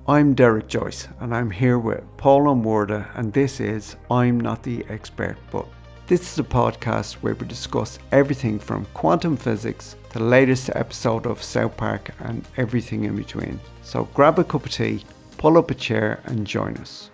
I'm Derek Joyce and I'm here with Paul Warda, and this is I'm Not the Expert But. This is a podcast where we discuss everything from quantum physics to the latest episode of South Park and everything in between. So grab a cup of tea, pull up a chair and join us.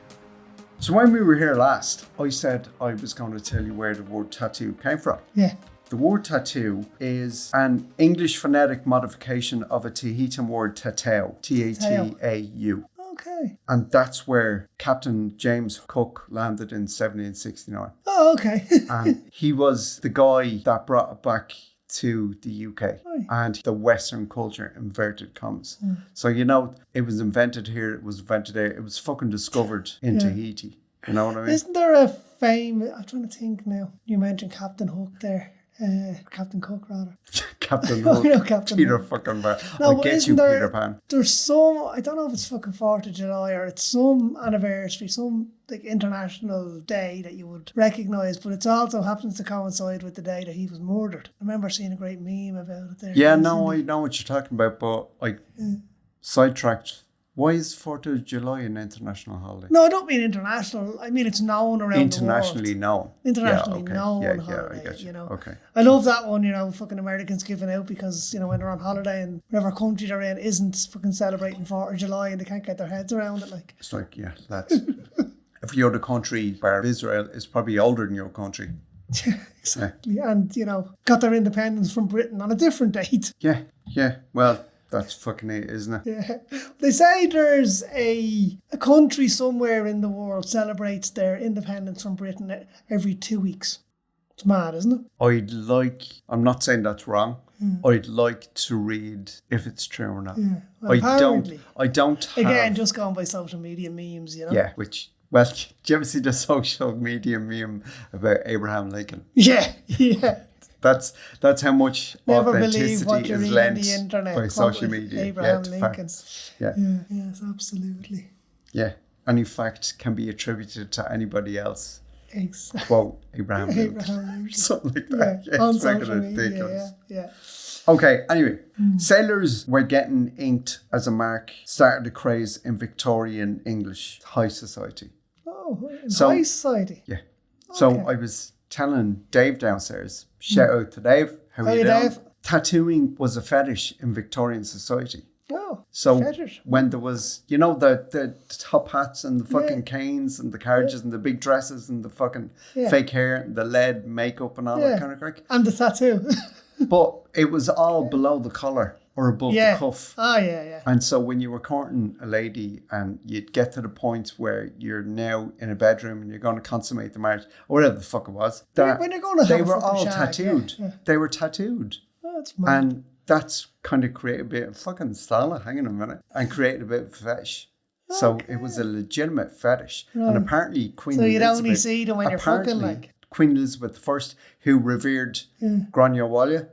So when we were here last, I said I was going to tell you where the word tattoo came from. Yeah. The word tattoo is an English phonetic modification of a Tahitian word tatau, T-A-T-A-U. Okay. And that's where Captain James Cook landed in 1769. Oh, okay. And he was the guy that brought it back to the UK and the Western culture, inverted commas. So, you know, it was invented here, it was invented there, it was fucking discovered in Tahiti. You know what I mean? Isn't there a famous, I'm trying to think now, you mentioned Captain Hook there. Captain Cook, rather. Captain Hook. No, Captain Peter Hook. fucking Pan. No, I get you, Peter Pan. There's some, I don't know if it's fucking 4th of July or it's some anniversary, some like international day that you would recognise, but it also happens to coincide with the day that he was murdered. I remember seeing a great meme about it there. Yeah, no, I know what you're talking about, but like sidetracked. Why is 4th of July an international holiday? No, I don't mean international. I mean it's known around internationally the world. known. Internationally known holiday, holiday, I get you. know. Okay. I love that one, you know, fucking Americans giving out because, you know, when they're on holiday and whatever country they're in isn't fucking celebrating 4th of July and they can't get their heads around it, like. It's like, yeah, that's... Every other country, bar Israel, is probably older than your country. Exactly. Yeah. And, you know, got their independence from Britain on a different date. Yeah. Well... That's fucking it, isn't it? Yeah. They say there's a country somewhere in the world celebrates their independence from Britain every 2 weeks. It's mad, isn't it? I'm not saying that's wrong. I'd like to read if it's true or not. Yeah. Well, I don't have... Again, just going by social media memes, you know? Yeah, well, do you ever see the social media meme about Abraham Lincoln? Yeah. That's how much Never authenticity is lent the internet by social media. Abraham Lincoln. Yeah. Yes, absolutely. Yeah. Any fact can be attributed to anybody else. Exactly. Quote Abraham Lincoln. Something like that. Yeah, on it's fucking social media, ridiculous. Yeah. Okay, anyway. Sailors were getting inked as a mark, started a craze in Victorian English high society. Oh, high society? Yeah. Okay. So I was telling Dave downstairs, shout out to Dave. How are you doing? Dave? Tattooing was a fetish in Victorian society. Oh, so fetish. When there was, you know, the top hats and the fucking canes and the carriages and the big dresses and the fucking fake hair and the lead makeup and all that kind of crap. And the tattoo. But it was all below the collar or above the cuff. Oh, yeah. And so when you were courting a lady and you'd get to the point where you're now in a bedroom and you're going to consummate the marriage, or whatever the fuck it was, when you're going to they were all tattooed. Yeah. They were tattooed. Oh, that's mad. And that's kind of created a bit of fucking style, hang on a minute, and created a bit of fetish. So it was a legitimate fetish. Right. And apparently Queen Elizabeth... So you'd only see them when you're fucking like... Queen Elizabeth I, who revered Grania Walia,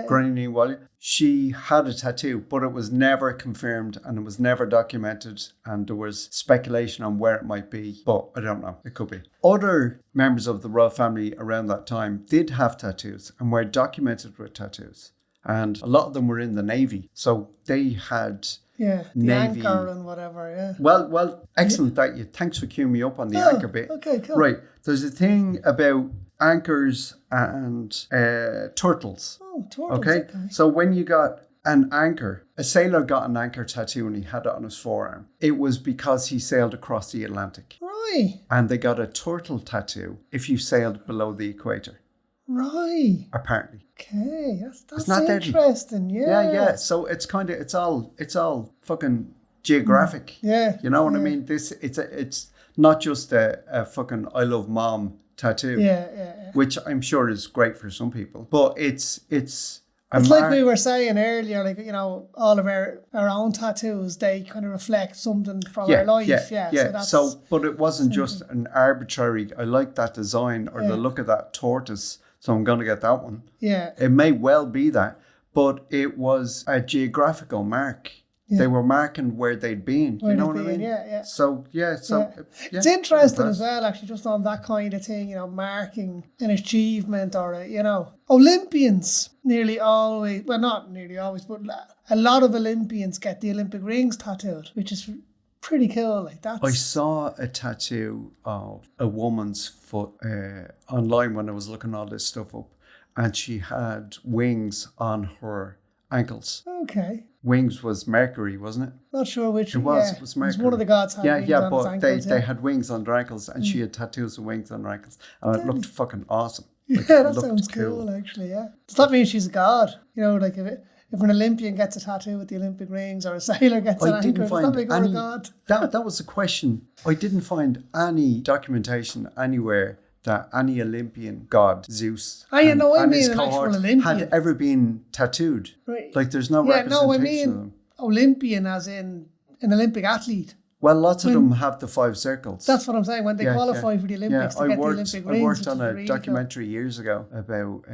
Granny Walia, she had a tattoo, but it was never confirmed and it was never documented, and there was speculation on where it might be, but I don't know, it could be. Other members of the royal family around that time did have tattoos and were documented with tattoos, and a lot of them were in the Navy, so they had... Yeah, the Navy. Anchor and whatever, yeah. Well, excellent that you. Thanks for queuing me up on the anchor bit. Okay, cool. Right, there's a thing about anchors and turtles. Oh, turtles, okay. So when you got an anchor, a sailor got an anchor tattoo and he had it on his forearm. It was because he sailed across the Atlantic. Right. And they got a turtle tattoo if you sailed below the equator. Right. Apparently. Okay, that's not interesting. Yeah. So it's kind of it's all fucking geographic. Yeah. You know what I mean? It's not just a fucking I love mom tattoo. Yeah. Which I'm sure is great for some people, but it's like we were saying earlier, like, you know, all of our own tattoos, they kind of reflect something from our life. Yeah. So, but it wasn't just an arbitrary, I like that design or the look of that tortoise, so I'm going to get that one. Yeah. It may well be that, but it was a geographical mark. Yeah. They were marking where they'd been. You know what I mean? Yeah. So, it's interesting as well, actually, just on that kind of thing, you know, marking an achievement or, you know, Olympians nearly always, well, not nearly always, but a lot of Olympians get the Olympic rings tattooed, which is pretty cool. Like I that's saw a tattoo of a woman's foot online when I was looking all this stuff up, and she had wings on her ankles. okay. Wings was Mercury, wasn't it? Not sure which. It was. Yeah. It was It Mercury. one of the gods had wings on his but ankles. they had wings on their ankles, and she had tattoos of wings on her ankles, and it looked fucking awesome. Like, Yeah, it that looked sounds cool. Actually, yeah. Does that mean she's a god? You know, like if an Olympian gets a tattoo with the Olympic rings, or a sailor gets an anchor, does that make her a god? That was a question. I didn't find any documentation anywhere that any Olympian god, Zeus, I and mean his an actual cohort Olympian. had ever been tattooed. Right. Like there's no Yeah, representation no, I of mean them. Olympian as in an Olympic athlete. Well, lots of them have the 5 circles. That's what I'm saying. When they qualify for the Olympics to get the Olympic rings. I worked on a really documentary years ago about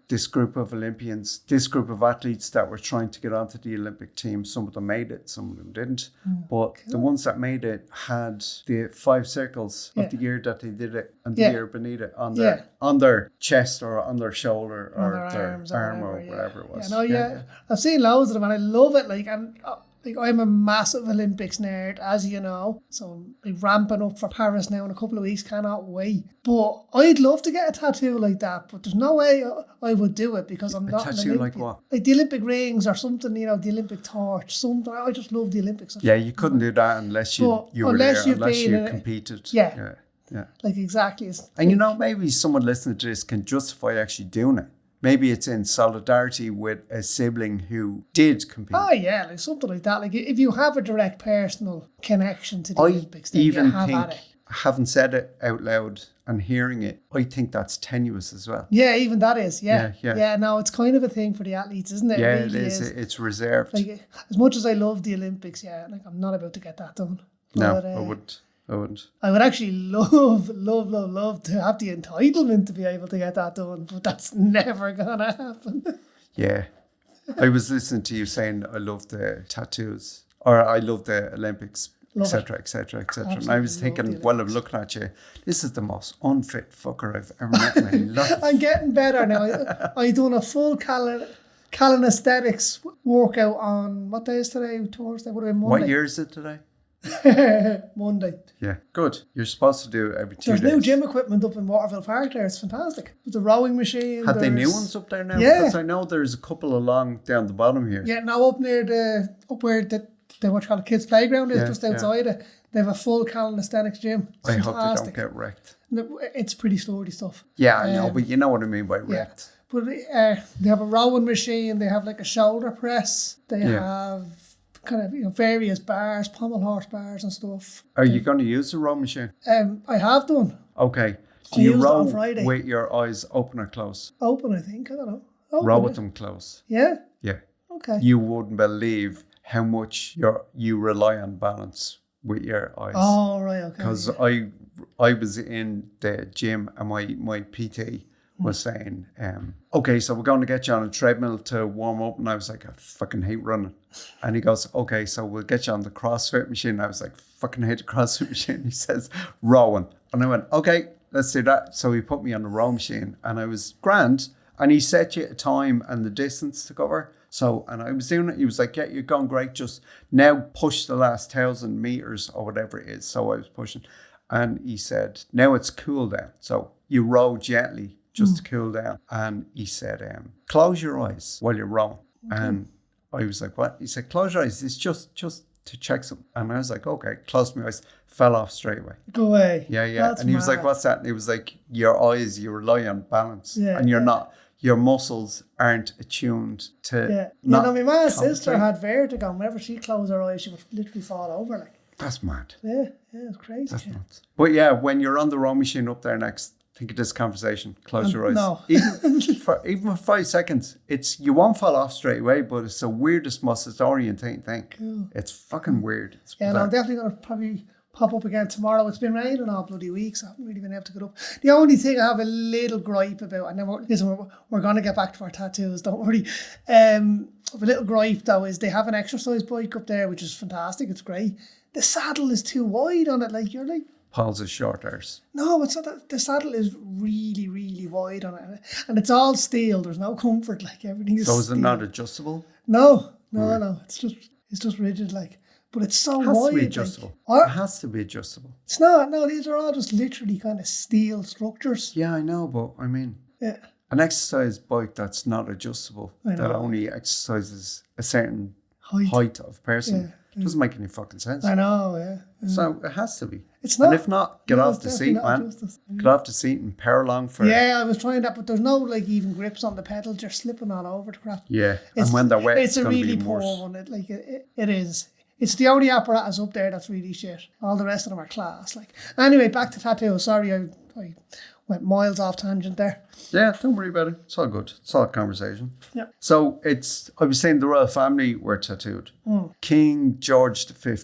this group of Olympians, this group of athletes that were trying to get onto the Olympic team. Some of them made it, some of them didn't. But the ones that made it had the 5 circles of the year that they did it and the year beneath it on their chest or on their shoulder or their arm or whatever it was. I've seen loads of them and I love it. Like I'm a massive Olympics nerd, as you know. So I'm ramping up for Paris now in a couple of weeks. Cannot wait. But I'd love to get a tattoo like that. But there's no way I would do it because I'm not an Olympian. Like what? Like the Olympic rings or something, the Olympic torch, something. I just love the Olympics. Yeah, you couldn't do that unless you were there, unless you competed. Yeah. Like exactly. And maybe someone listening to this can justify actually doing it. Maybe it's in solidarity with a sibling who did compete. Oh yeah, like something like that. Like if you have a direct personal connection to the Olympics, then even you have at it. Having said it out loud and hearing it, I think that's tenuous as well. Yeah, even that is. Yeah. No, it's kind of a thing for the athletes, isn't it? Yeah, it really is. It's reserved. Like as much as I love the Olympics, like I'm not about to get that done. But, no, I wouldn't. I would actually love to have the entitlement to be able to get that done, but that's never gonna happen. Yeah. I was listening to you saying I love the tattoos or I love the Olympics, etc., etc., etc. And I was thinking, while I'm looking at you, this is the most unfit fucker I've ever met in my life. I'm getting better now. I done a full calisthenics workout on, what day is today? Thursday? What Monday? What year is it today? Monday. Yeah, good. You're supposed to do it every 2 days. There's new gym equipment up in Waterville Park there. It's fantastic. There's a rowing machine. Have they new ones up there now? Yeah. Because I know there's a couple along down the bottom here. Yeah, now up near where the what you call a kids' playground is, just outside it. They have a full calisthenics gym. It's fantastic. I hope they don't get wrecked. It's pretty sturdy stuff. Yeah, I know, but you know what I mean by wrecked. But they have a rowing machine. They have like a shoulder press. They have kind of various bars, pommel horse bars and stuff. Are you going to use the row machine? I have done. Okay. Do you row with your eyes open or closed? Open, I think. I don't know. Row with them closed. Yeah? Yeah. Okay. You wouldn't believe how much you rely on balance with your eyes. Oh, right, okay. Because I was in the gym and my PT was saying, okay, so we're going to get you on a treadmill to warm up. And I was like, I fucking hate running. And he goes, okay, so we'll get you on the CrossFit machine. And I was like, fucking hate the CrossFit machine. He says, rowing. And I went, okay, let's do that. So he put me on the row machine and I was grand. And he set you a time and the distance to cover. So, and I was doing it. He was like, yeah, you're going great. Just now push the last 1,000 meters or whatever it is. So I was pushing. And he said, now it's cool down. So you row gently just to cool down. And he said, close your eyes while you're rowing. Okay. And I was like, what? He said, close your eyes. It's just to check something. And I was like, okay, close my eyes. Fell off straight away. Go away. Yeah. That's and he was like, what's that? And he was like, your eyes, you rely on balance. Yeah, and you're not. Your muscles aren't attuned to. My mom's sister had vertigo. Whenever she closed her eyes, she would literally fall over. Like that's mad. Yeah, it's crazy. That's nuts. But yeah, when you're on the row machine up there next, think of this conversation. Close your eyes. No, even for 5 seconds, you won't fall off straight away. But it's the weirdest, most disorientating thing. Cool. It's fucking weird. It's I'm definitely gonna probably pop up again tomorrow. It's been raining all bloody week, so I haven't really been able to get up. The only thing I have a little gripe about, and we're going to get back to our tattoos, don't worry. A little gripe though is they have an exercise bike up there, which is fantastic. It's great. The saddle is too wide on it. Like you're like Paul's is short arse. No, it's not that. The saddle is really, really wide on it, and it's all steel. There's no comfort. Like everything is. So is steel. it not adjustable? No. It's just rigid. Like. But it's so It has wide. to be adjustable. Like, It has to be adjustable. it's not. No, these are all just literally kind of steel structures. Yeah, I know, but I mean, an exercise bike that's not adjustable, that only exercises a certain height of person, doesn't make any fucking sense. I know, yeah. So it has to be. It's not. And if not, get off the seat, man. Get off the seat and power along for it. Yeah, I was trying that, but there's no like even grips on the pedals. You're slipping all over the crap. Yeah, and when they're wet, it's a really be poor worse. one. It is. It's the only apparatus up there that's really shit. All the rest of them are class. Like anyway, back to tattoos. Sorry, I went miles off tangent there. Yeah, don't worry about it. It's all good. It's all conversation. Yeah. So I was saying the royal family were tattooed. King George V.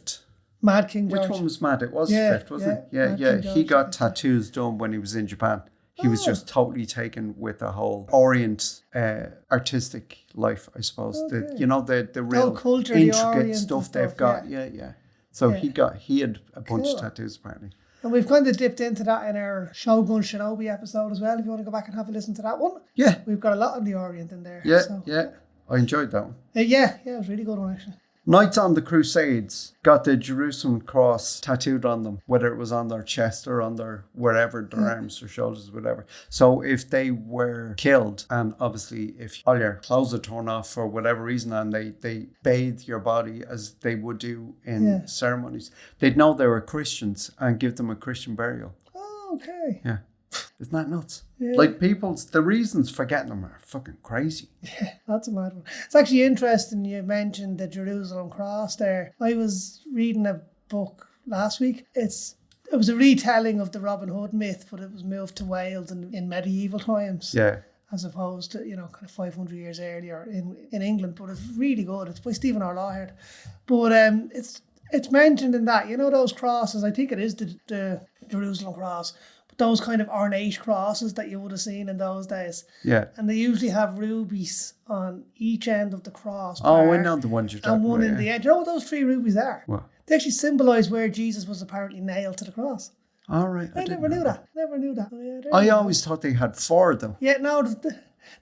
Mad King George. Which one was mad? It was the fifth, wasn't it? Yeah. He got tattoos done when he was in Japan. He was just totally taken with the whole Orient artistic life, I suppose. Okay. The real culture, intricate the stuff they've got. Yeah. So he had a bunch of tattoos apparently. And we've kind of dipped into that in our Shogun Shinobi episode as well. If you want to go back and have a listen to that one. Yeah. We've got a lot on the Orient in there. Yeah. I enjoyed that one. Yeah, it was a really good one actually. Knights on the Crusades got the Jerusalem cross tattooed on them, whether it was on their chest or on their wherever, their arms or shoulders, whatever. So if they were killed, and obviously if all your clothes are torn off for whatever reason, and they bathe your body as they would do in ceremonies, they'd know they were Christians and give them a Christian burial. Oh, okay. Yeah. Isn't that nuts? Yeah. Like the reasons for getting them are fucking crazy. Yeah, that's a mad one. It's actually interesting you mentioned the Jerusalem cross there. I was reading a book last week. It was a retelling of the Robin Hood myth, but it was moved to Wales in medieval times. Yeah. As opposed to, kind of 500 years earlier in England. But it's really good. It's by Stephen R. Lawhead. But it's mentioned in that, those crosses, I think it is the Jerusalem cross, those kind of ornate crosses that you would have seen in those days. Yeah. And they usually have rubies on each end of the cross. Oh, I know the ones you're talking about. And one in the end. You know what those 3 rubies are? What? They actually symbolise where Jesus was apparently nailed to the cross. All right. I never knew that. Oh, yeah, I always thought they had 4 though. Yeah, no,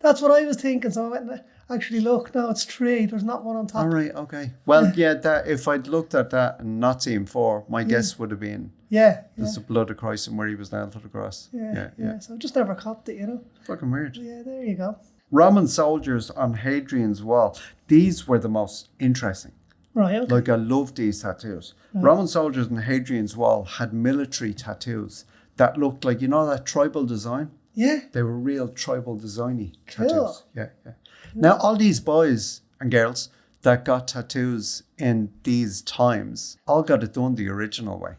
that's what I was thinking. So I went and actually look. No, it's 3. There's not one on top. All right. Okay. Well, that if I'd looked at that and not seen 4, my guess would have been there's the blood of Christ and where he was nailed to the cross. Yeah. So I just never copped it, Fucking weird. Yeah, there you go. Roman soldiers on Hadrian's Wall. These were the most interesting. Right. Okay. Like I love these tattoos. Right. Roman soldiers on Hadrian's Wall had military tattoos that looked like that tribal design. Yeah. They were real tribal designy Cool. tattoos. Yeah. Now all these boys and girls that got tattoos in these times all got it done the original way.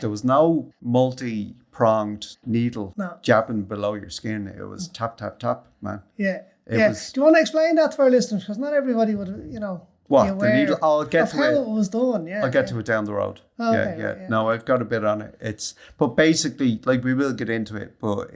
There was no multi-pronged needle jabbing below your skin. It was tap, tap, tap, man. Yeah. Do you want to explain that to our listeners? Because not everybody would, What? be aware The needle? I'll get to how it. it was done. Yeah. I'll get to it down the road. Okay, Yeah. No, I've got a bit on it. But basically, like we will get into it, but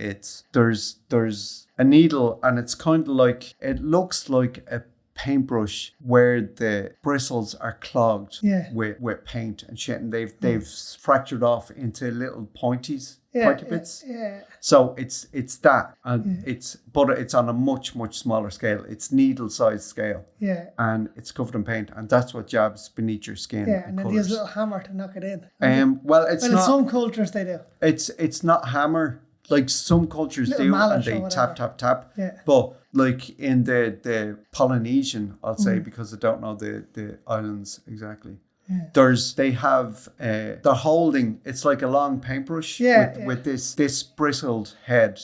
there's a needle and it's kind of like, it looks like a paintbrush where the bristles are clogged with paint and shit, and they've fractured off into little pointy bits. Yeah. So it's that, and it's on a much much smaller scale. It's needle size scale. Yeah. And it's covered in paint, and that's what jabs beneath your skin. Yeah, and then they use a little hammer to knock it in. Well, it's not. In some cultures they do. It's not hammer. Like some cultures do, and they tap. Yeah. But like in the Polynesian, I'll say, because I don't know the islands exactly. Yeah. They have they're holding, it's like a long paintbrush with this bristled head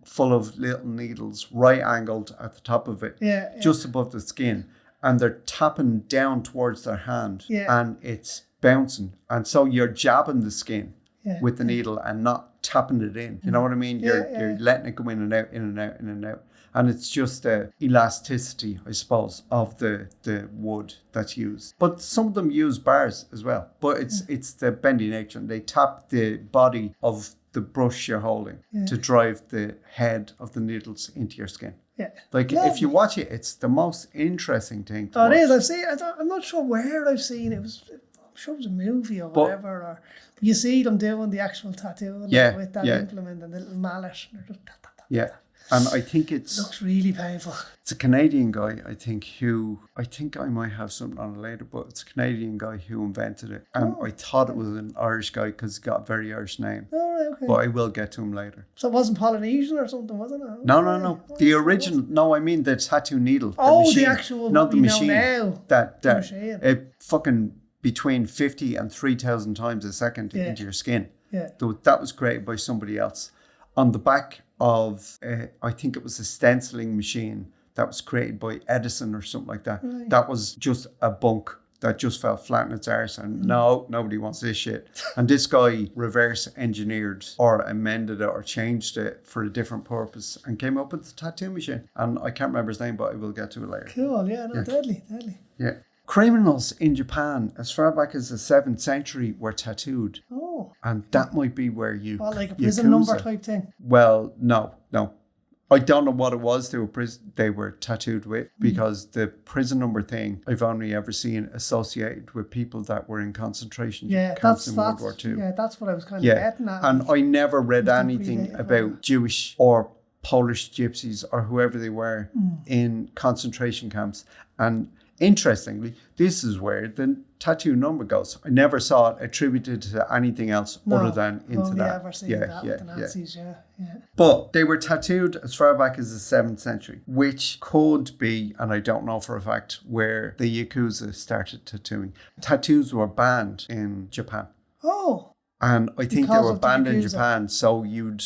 full of little needles, right angled at the top of it, just above the skin, and they're tapping down towards their hand, and it's bouncing, and so you're jabbing the skin with the needle and not tapping it in. You know what I mean? You're letting it go in and out, in and out, in and out. And it's just the elasticity, I suppose, of the wood that's used. But some of them use bars as well. But it's the bendy nature. And they tap the body of the brush you're holding to drive the head of the needles into your skin. Yeah. Like if you watch it, it's the most interesting thing to watch. It is. I've seen it. I'm not sure where I've seen it. I'm sure it was a movie or whatever. But you see them doing the actual tattoo with that implement and the little mallet. And I think it's looks really painful. It's a Canadian guy, I think I might have something on it later, but it's a Canadian guy who invented it. And I thought it was an Irish guy because he got a very Irish name. Oh, right, okay. But I will get to him later. So it wasn't Polynesian or something, wasn't it? No. The original, no, I mean the tattoo needle. Oh, machine, the actual, not the machine. Now. That machine. It fucking between 50 and 3,000 times a second into your skin. Yeah. That was created by somebody else. On the back of, I think it was a stenciling machine that was created by Edison or something like that. Right. That was just a bunk that just fell flat in its arse, and nobody wants this shit. And this guy reverse engineered or amended it or changed it for a different purpose and came up with the tattoo machine. And I can't remember his name, but I will get to it later. Cool, yeah, deadly. Yeah. Criminals in Japan, as far back as the 7th century, were tattooed. Oh. And that might be where you... Well, like a prison number type thing? Well, no. I don't know what it was they were tattooed with, because the prison number thing I've only ever seen associated with people that were in concentration camps in World War II. Yeah, that's what I was kind of getting at. And I never read anything about Jewish or Polish gypsies or whoever they were in concentration camps. And interestingly, this is where the tattoo number goes. I never saw it attributed to anything else other than into that. Ever seen that with the Nazis, yeah. But they were tattooed as far back as the 7th century, which could be, and I don't know for a fact, where the Yakuza started tattooing. Tattoos were banned in Japan. Oh. And I think they were banned in Japan, so you'd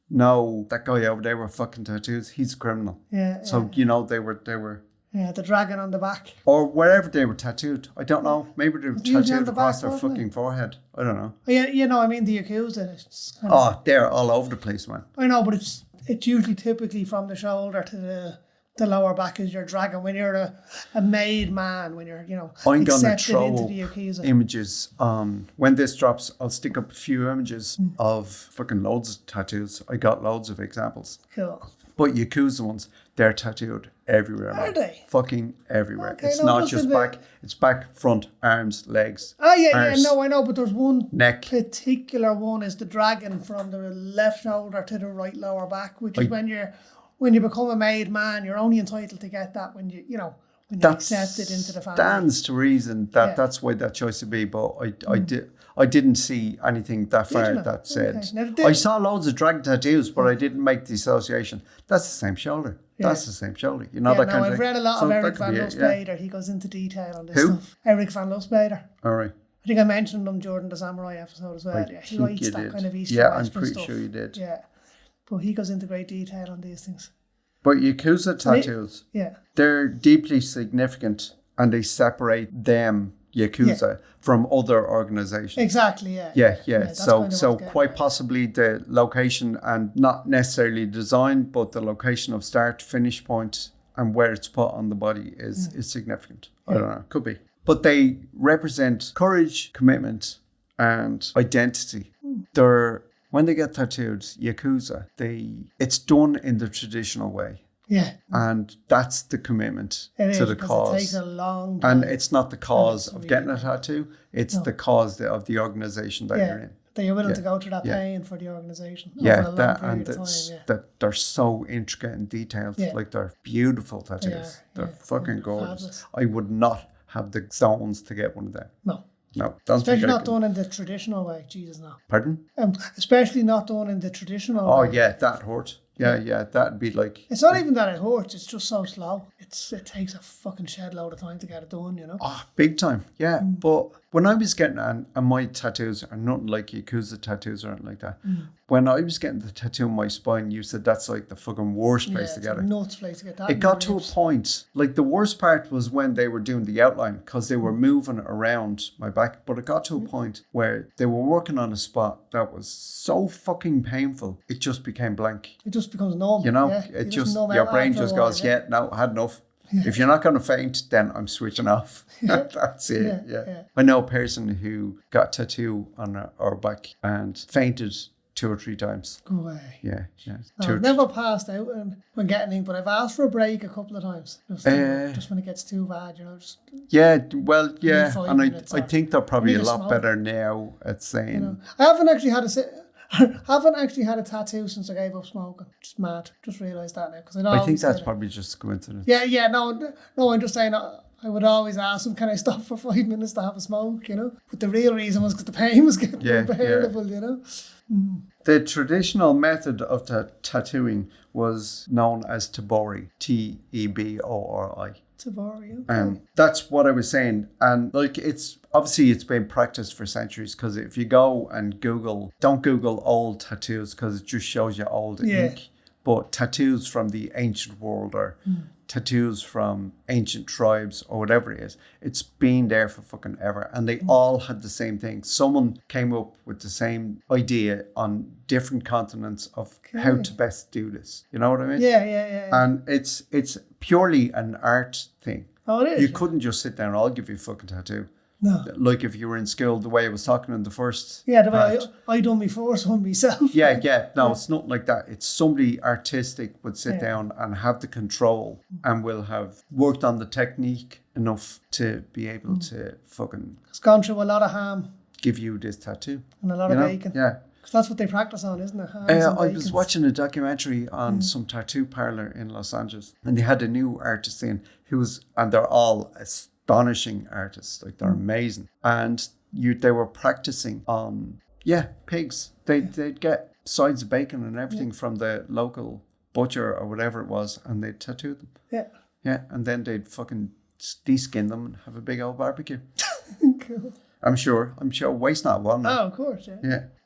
know that guy over there with fucking tattoos, he's a criminal. Yeah. So, they were... Yeah, the dragon on the back. Or wherever they were tattooed. I don't know. Maybe they were tattooed across their fucking forehead. I don't know. Yeah, I mean the Yakuza. They're all over the place, man. I know, but it's usually typically from the shoulder to the lower back is your dragon. When you're a made man, when you're, I'm gonna accepted throw into the Yakuza. Images. When this drops, I'll stick up a few images of fucking loads of tattoos. I got loads of examples. Cool. But Yakuza ones, they're tattooed everywhere. Are they? Fucking everywhere. Okay, it's not just back. It's back, front, arms, legs. Oh, yeah, no, I know. But there's one neck. Particular one is the dragon from the left shoulder to the right lower back, which is when you become a made man, you're only entitled to get that when when you're accepted into the family. Stands to reason that that's why that choice would be, but I didn't see anything that far that said. Okay. I saw loads of dragon tattoos, but I didn't make the association. That's the same shoulder. Yeah. That's the same shoulder. That kind of thing. I've read a lot of Eric Van Lustbader. He goes into detail on this stuff. Eric Van Lustbader. All right. I think I mentioned him during the Samurai episode as well. He writes that kind of Eastern Western I'm pretty stuff. Sure you did. Yeah. But he goes into great detail on these things. But Yakuza tattoos, they're deeply significant, and they separate them, Yakuza, from other organizations. Exactly, Yeah. So quite possibly the location, and not necessarily design, but the location of start, finish point, and where it's put on the body is significant. I don't know, could be. But they represent courage, commitment, and identity. When they get tattooed, Yakuza, it's done in the traditional way. Yeah. And that's the commitment to the cause. It takes a long time. And it's not the cause of getting a tattoo, it's the cause of the organisation that you're in. That you're willing to go through that pain for the organisation. That they're so intricate and detailed. Like they're beautiful tattoos. They're fucking gorgeous. Fabulous. I would not have the zones to get one of them. No, especially not done in the traditional way. Jesus, no. Pardon? Especially not done in the traditional way. Oh, yeah, that hurt. Yeah, that'd be like... It's not even that it hurts, it's just so slow. It takes a fucking shed load of time to get it done, Oh, big time, yeah. But when I was getting, and my tattoos are nothing like Yakuza tattoos or anything like that. When I was getting the tattoo on my spine, you said that's like the fucking worst place to get it. Nuts place to get that. It got to a point, like the worst part was when they were doing the outline, because they were moving around my back. But it got to a point where they were working on a spot that was so fucking painful, it just became blank. It just becomes numb. It just, your brain just goes, no, I had enough. Yeah. If you're not going to faint, then I'm switching off. That's it. Yeah. I know a person who got a tattoo on her back and fainted 2 or 3 times. Go away. Yeah. I've never passed out when getting anything, but I've asked for a break a couple of times. Just when it gets too bad, just... Yeah, well, yeah. And I think they're probably a lot better now at saying... I haven't actually had Haven't actually had a tattoo since I gave up smoking. Just mad. Just realised that now. Because I think that's probably just a coincidence. Yeah, no, I'm just saying, I would always ask them, can I stop for 5 minutes to have a smoke, you know? But the real reason was because the pain was getting unbearable, you know? The traditional method of tattooing was known as tabori, Tebori. Tabori, okay. That's what I was saying. And like, it's been practiced for centuries, because if you go and don't Google old tattoos, because it just shows you old ink. But tattoos from the ancient world, or tattoos from ancient tribes, or whatever it is, it's been there for fucking ever. And they all had the same thing. Someone came up with the same idea on different continents of how to best do this. You know what I mean? Yeah. And it's purely an art thing. Oh, it is? You couldn't just sit down, I'll give you a fucking tattoo. No. Like if you were in school, the way I was talking in the first the way I done my first one myself. Yeah. No, it's not like that. It's somebody artistic would sit down and have the control, and will have worked on the technique enough to be able to fucking... It's gone through a lot of harm. Give you this tattoo. And a lot of bacon. Yeah. Because that's what they practice on, isn't it? I was watching a documentary on some tattoo parlor in Los Angeles, and they had a new artist in and they're all astonishing artists, like they're amazing, and they were practicing on pigs. They'd get sides of bacon and everything from the local butcher or whatever it was, and they'd tattoo them. And then they'd fucking deskin them and have a big old barbecue. Cool. I'm sure waste not one. Oh, of course.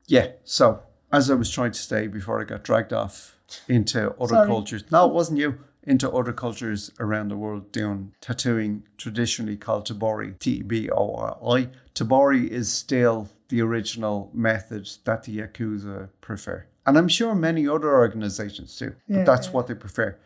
Yeah. So as I was trying to say before I got dragged off into other cultures, no, it wasn't you, into other cultures around the world doing tattooing, traditionally called tabori, Tebori. Tabori is still the original method that the Yakuza prefer. And I'm sure many other organizations do, but that's what they prefer.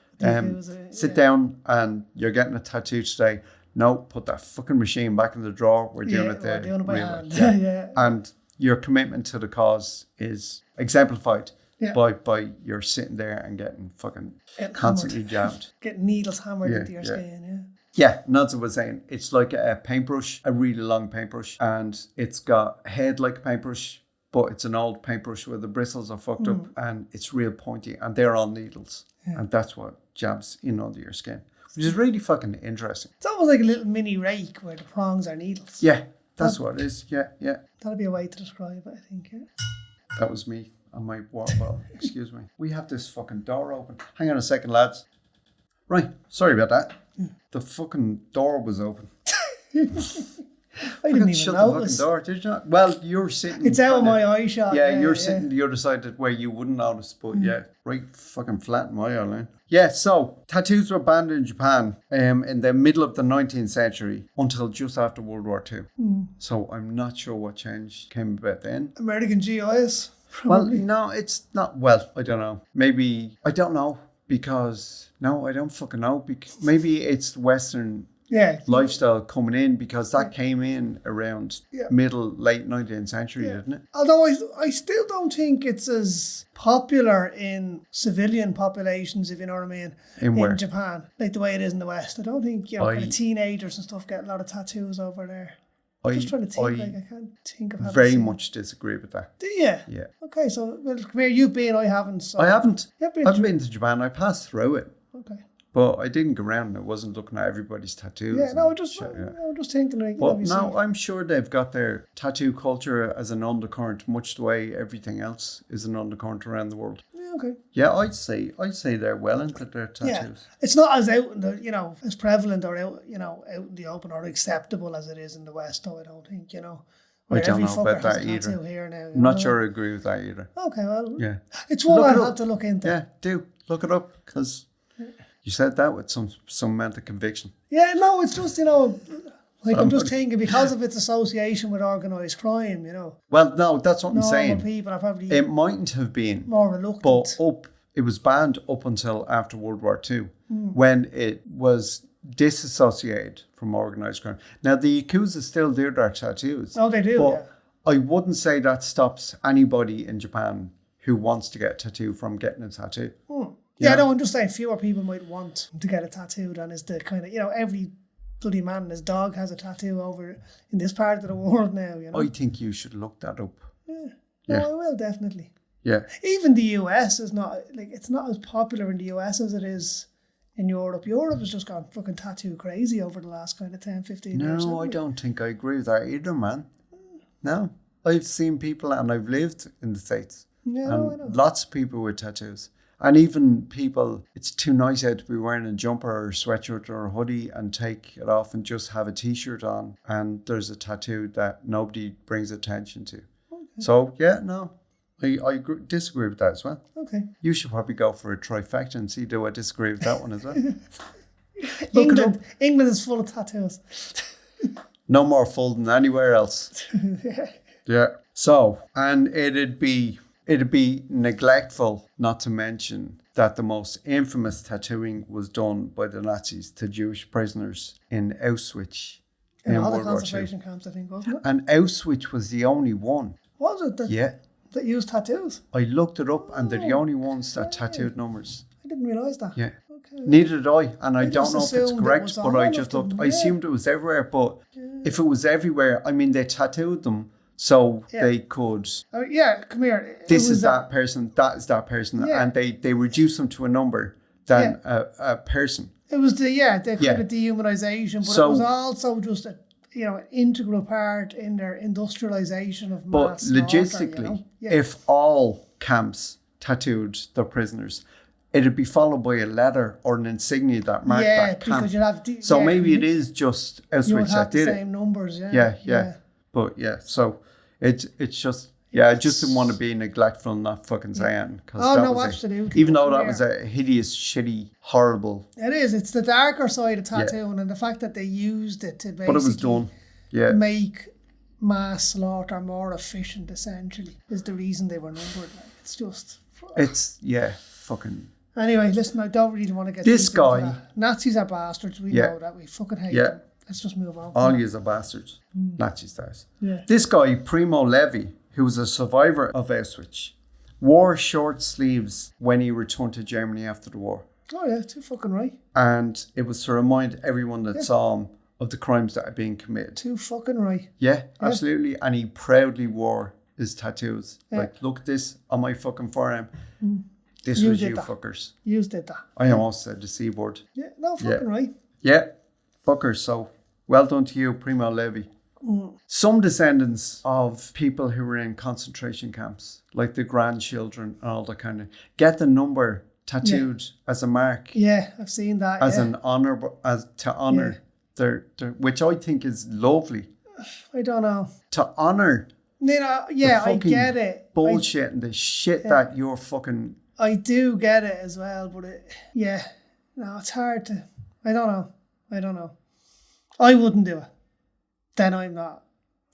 Sit down and you're getting a tattoo today. No, put that fucking machine back in the drawer. We're doing it there. We're doing it by hand. And your commitment to the cause is exemplified by you're sitting there and getting fucking constantly jabbed. Getting needles hammered into your skin, Yeah, Nodza was saying it's like a paintbrush, a really long paintbrush, and it's got a head like a paintbrush, but it's an old paintbrush where the bristles are fucked up, and it's real pointy, and they're all needles. And that's what jabs in under your skin, which is really fucking interesting. It's almost like a little mini rake where the prongs are needles. Yeah, that's what it is. Yeah. That'd be a way to describe it, I think. That was me on my water bottle. Excuse me. We have this fucking door open. Hang on a second, lads. Right, sorry about that. The fucking door was open. I didn't even shut notice. The fucking door, did you not? Well, you're sitting... It's out of my eye shot. Yeah, you're sitting the other side where you wouldn't notice, but right fucking flat in my eye line. Yeah, so tattoos were banned in Japan in the middle of the 19th century until just after World War II. So I'm not sure what change came about then. American GIs? Probably. Well, no, it's not. Well, I don't know. Maybe, I don't know, because... No, I don't fucking know. Maybe it's Western... lifestyle coming in, because that came in around late 19th century, didn't it? Although I still don't think it's as popular in civilian populations, if you know what I mean, in Japan, like the way it is in the West. I don't think, kind of teenagers and stuff get a lot of tattoos over there. I'm just trying to think, I can't think of how very much disagree with that. Do you? Yeah. Okay, so come here, you've been, I haven't. So. I haven't. I've been to Japan, I passed through it. Okay. But I didn't go around and I wasn't looking at everybody's tattoos. Yeah, no, I'm just thinking. Like, but no, I'm sure they've got their tattoo culture as an undercurrent, much the way everything else is an undercurrent around the world. Yeah, okay. Yeah, I'd say they're well into their tattoos. Yeah. It's not as out in the, as prevalent or out in the open or acceptable as it is in the West, though, I don't think, I don't know about that either. Here now, I'm not sure I agree with that either. Okay, well, yeah, it's one I'll have to look into. Yeah, do look it up, because you said that with some amount of conviction. Yeah, no, it's just I'm just thinking because of its association with organised crime, Well, no, that's what I'm saying. People are probably it mightn't have been more reluctant, but it was banned up until after World War II, when it was disassociated from organised crime. Now, the Yakuza still do their tattoos. Oh, they do, but I wouldn't say that stops anybody in Japan who wants to get a tattoo from getting a tattoo. Yeah, no, I'm just saying fewer people might want to get a tattoo than is the kind of, every bloody man and his dog has a tattoo over in this part of the world now, I think you should look that up. Yeah. No, I will, definitely. Yeah. Even the US is not, like, it's not as popular in the US as it is in Europe. Europe has just gone fucking tattoo crazy over the last kind of 10, 15 years. No, I don't think I agree with that either, man. No. I've seen people, and I've lived in the States. Yeah, and I know. Lots of people with tattoos. And even people, it's too nice out to be wearing a jumper or a sweatshirt or a hoodie and take it off and just have a t-shirt on. And there's a tattoo that nobody brings attention to. Okay. So, yeah, no. I disagree with that as well. Okay. You should probably go for a trifecta and see, do I disagree with that one as well? England is full of tattoos. No more full than anywhere else. Yeah. So, and it'd be neglectful not to mention that the most infamous tattooing was done by the Nazis to Jewish prisoners in Auschwitz In all the World War II. concentration camps, I think, wasn't it? And Auschwitz was the only one. Was it that used tattoos? I looked it up, and they're the only ones that tattooed numbers. I didn't realise that. Yeah. Okay. Neither did I, and I don't just know if it's assumed it correct, was but all I of just them, looked. I yeah. assumed it was everywhere, but if it was everywhere, I mean, they tattooed them so they could. Come here. This is that person. That is that person, and they reduce them to a number than a person. It was the kind of dehumanization, but it was also just an integral part in their industrialization of mass slaughter, logistically, if all camps tattooed their prisoners, it'd be followed by a letter or an insignia that marked that camp. Because you'd have maybe it is just Auschwitz that did it. Same numbers, Yeah. But so it's just. Yeah, I just didn't want to be neglectful and not fucking say it. Absolutely. Even though that was a hideous, shitty, horrible. It is. It's the darker side of tattooing, and the fact that they used it to basically but it was done. Yeah. Make mass slaughter more efficient, essentially, is the reason they were numbered. Like, it's just. Fucking. Anyway, listen, I don't really want to get this guy. into that. Nazis are bastards. We know that. We fucking hate them. Let's just move on. All yous are bastards. Nazi stars. Yeah. This guy, Primo Levi, who was a survivor of Auschwitz, wore short sleeves when he returned to Germany after the war. Oh yeah, too fucking right. And it was to remind everyone that saw him of the crimes that had been committed. Too fucking right. Yeah, absolutely. And he proudly wore his tattoos. Like, look at this on my fucking forearm. This was you fuckers. You did that. I almost said the C word. Yeah, no, fucking right. Yeah, fuckers. So, well done to you, Primo Levi. Some descendants of people who were in concentration camps, like the grandchildren and all that kind of, get the number tattooed as a mark. Yeah, I've seen that. As an honor, to honor their, which I think is lovely. I don't know. To honor. I get it. Bullshit and the shit that you're fucking. I do get it as well, but it's hard to. I don't know. I wouldn't do it. Then I'm not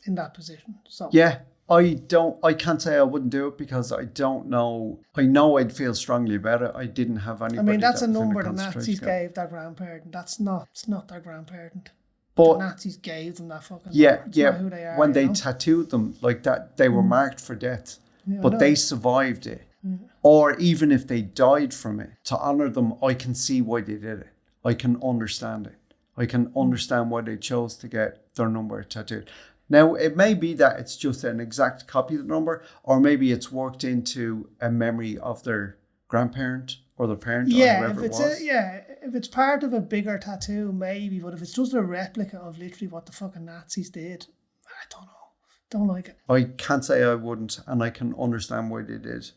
in that position. So I can't say I wouldn't do it because I don't know. I know I'd feel strongly about it. I didn't have anybody. I mean, that's a number the Nazis gave their grandparent. It's not their grandparent. But the Nazis gave them that fucking. It's not who they are, when they tattooed them like that, they were marked for death, but they survived it. Or even if they died from it, to honor them, I can see why they did it. I can understand it. I can understand why they chose to get their number tattooed. Now, it may be that it's just an exact copy of the number, or maybe it's worked into a memory of their grandparent or their parent or whoever it was. If it's part of a bigger tattoo, maybe. But if it's just a replica of literally what the fucking Nazis did, I don't know. Don't like it. I can't say I wouldn't, and I can understand why they did.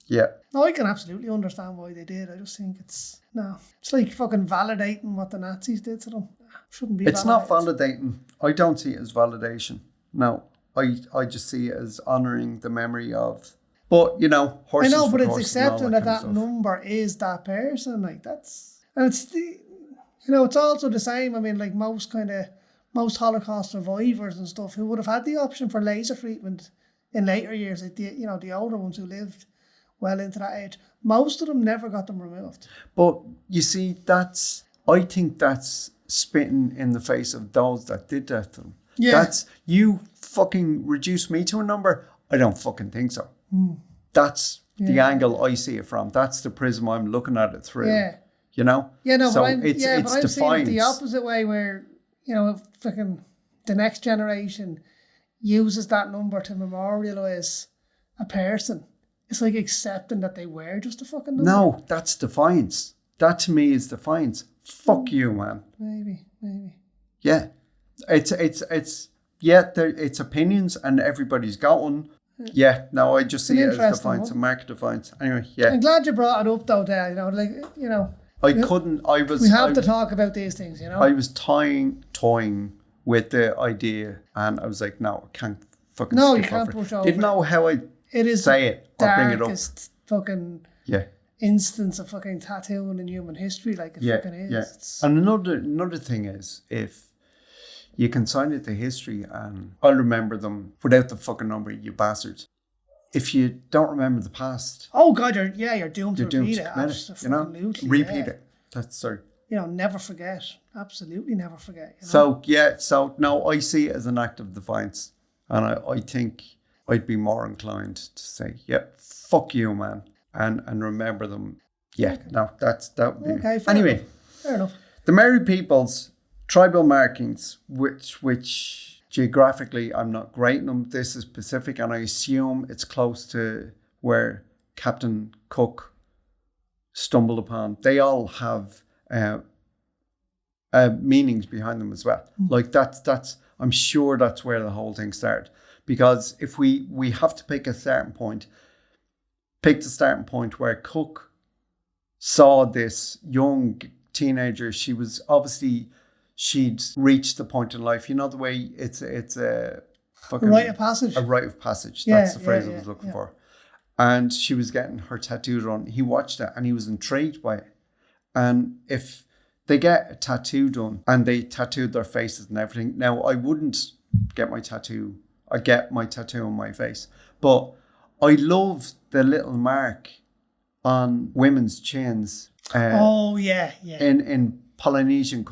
Yeah. No, I can absolutely understand why they did. I just think it's like fucking validating what the Nazis did to them. Shouldn't be. It's not validating. I don't see it as validation. No, I just see it as honouring the memory of. But horses. I know, but it's horses accepting that number is that person. Like and it's it's also the same. I mean, like most Holocaust survivors and stuff who would have had the option for laser treatment in later years, like the older ones who lived well into that age, most of them never got them removed. But you see, I think that's spitting in the face of those that did that to them. Yeah. That's, you fucking reduce me to a number? I don't fucking think so. That's the angle I see it from. That's the prism I'm looking at it through. Yeah. Yeah, no, so but I'm defined. seeing it the opposite way where, fucking the next generation uses that number to memorialise a person It's like accepting that they were just a fucking number. No, that's defiance. That to me is defiance. Fuck you, man. Maybe. Yeah. It's opinions and everybody's got one. Yeah, no, I just see it as defiance and market defiance. Anyway, yeah. I'm glad you brought it up though, there. We have to talk about these things, I was toying with the idea and I was like, no, I can't fucking No, you can't push over. Didn't know how I say it or bring it up. Fucking instance of fucking tattooing in human history, like it fucking is. Yeah. And another thing is, if you can sign it to history and I'll remember them without the fucking number, you bastards. If you don't remember the past, oh god, you're doomed to repeat it. Absolutely, repeat it. That's sorry. Never forget. Absolutely, never forget. So no, I see it as an act of defiance, and I think I'd be more inclined to say, fuck you, man, and remember them. Yeah, okay. No, that would be okay. Anyway, fair enough. The Maori peoples. Tribal markings, which geographically I'm not great in them. This is Pacific, and I assume it's close to where Captain Cook stumbled upon. They all have meanings behind them as well. Like that's I'm sure that's where the whole thing started. Because if we have to pick the starting point where Cook saw this young teenager. She was obviously. She'd reached the point in life, the way it's a fucking rite of passage. A rite of passage. That's the phrase I was looking for. And she was getting her tattoo done. He watched it and he was intrigued by it. And if they get a tattoo done and they tattooed their faces and everything, now I wouldn't get my tattoo. I get my tattoo on my face, but I love the little mark on women's chins. In Polynesian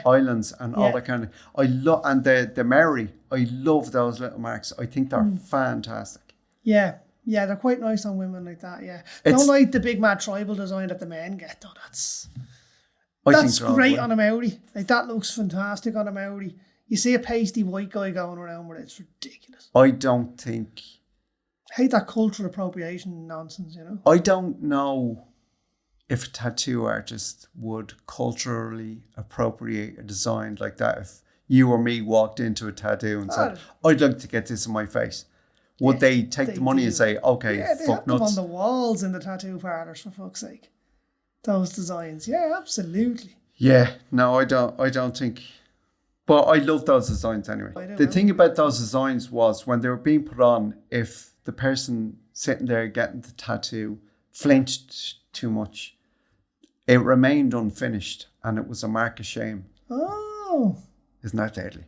Islands and all that kind of. I love and the Maori. I love those little marks. I think they're fantastic. Yeah, they're quite nice on women like that. Yeah, don't like the big mad tribal design that the men get though. That's great on a Maori. Like that looks fantastic on a Maori. You see a pasty white guy going around with it. It's ridiculous. I don't think. I hate that cultural appropriation nonsense. I don't know. If a tattoo artist would culturally appropriate a design like that, if you or me walked into a tattoo and said, I'd like to get this on my face, would they take the money and say, okay, they fuck have nuts? them on the walls in the tattoo parlours, for fuck's sake. Those designs. Yeah, absolutely. Yeah, no, I don't think. But I love those designs anyway. The thing about those designs was when they were being put on, if the person sitting there getting the tattoo flinched too much, it remained unfinished and it was a mark of shame. Oh. Isn't that deadly?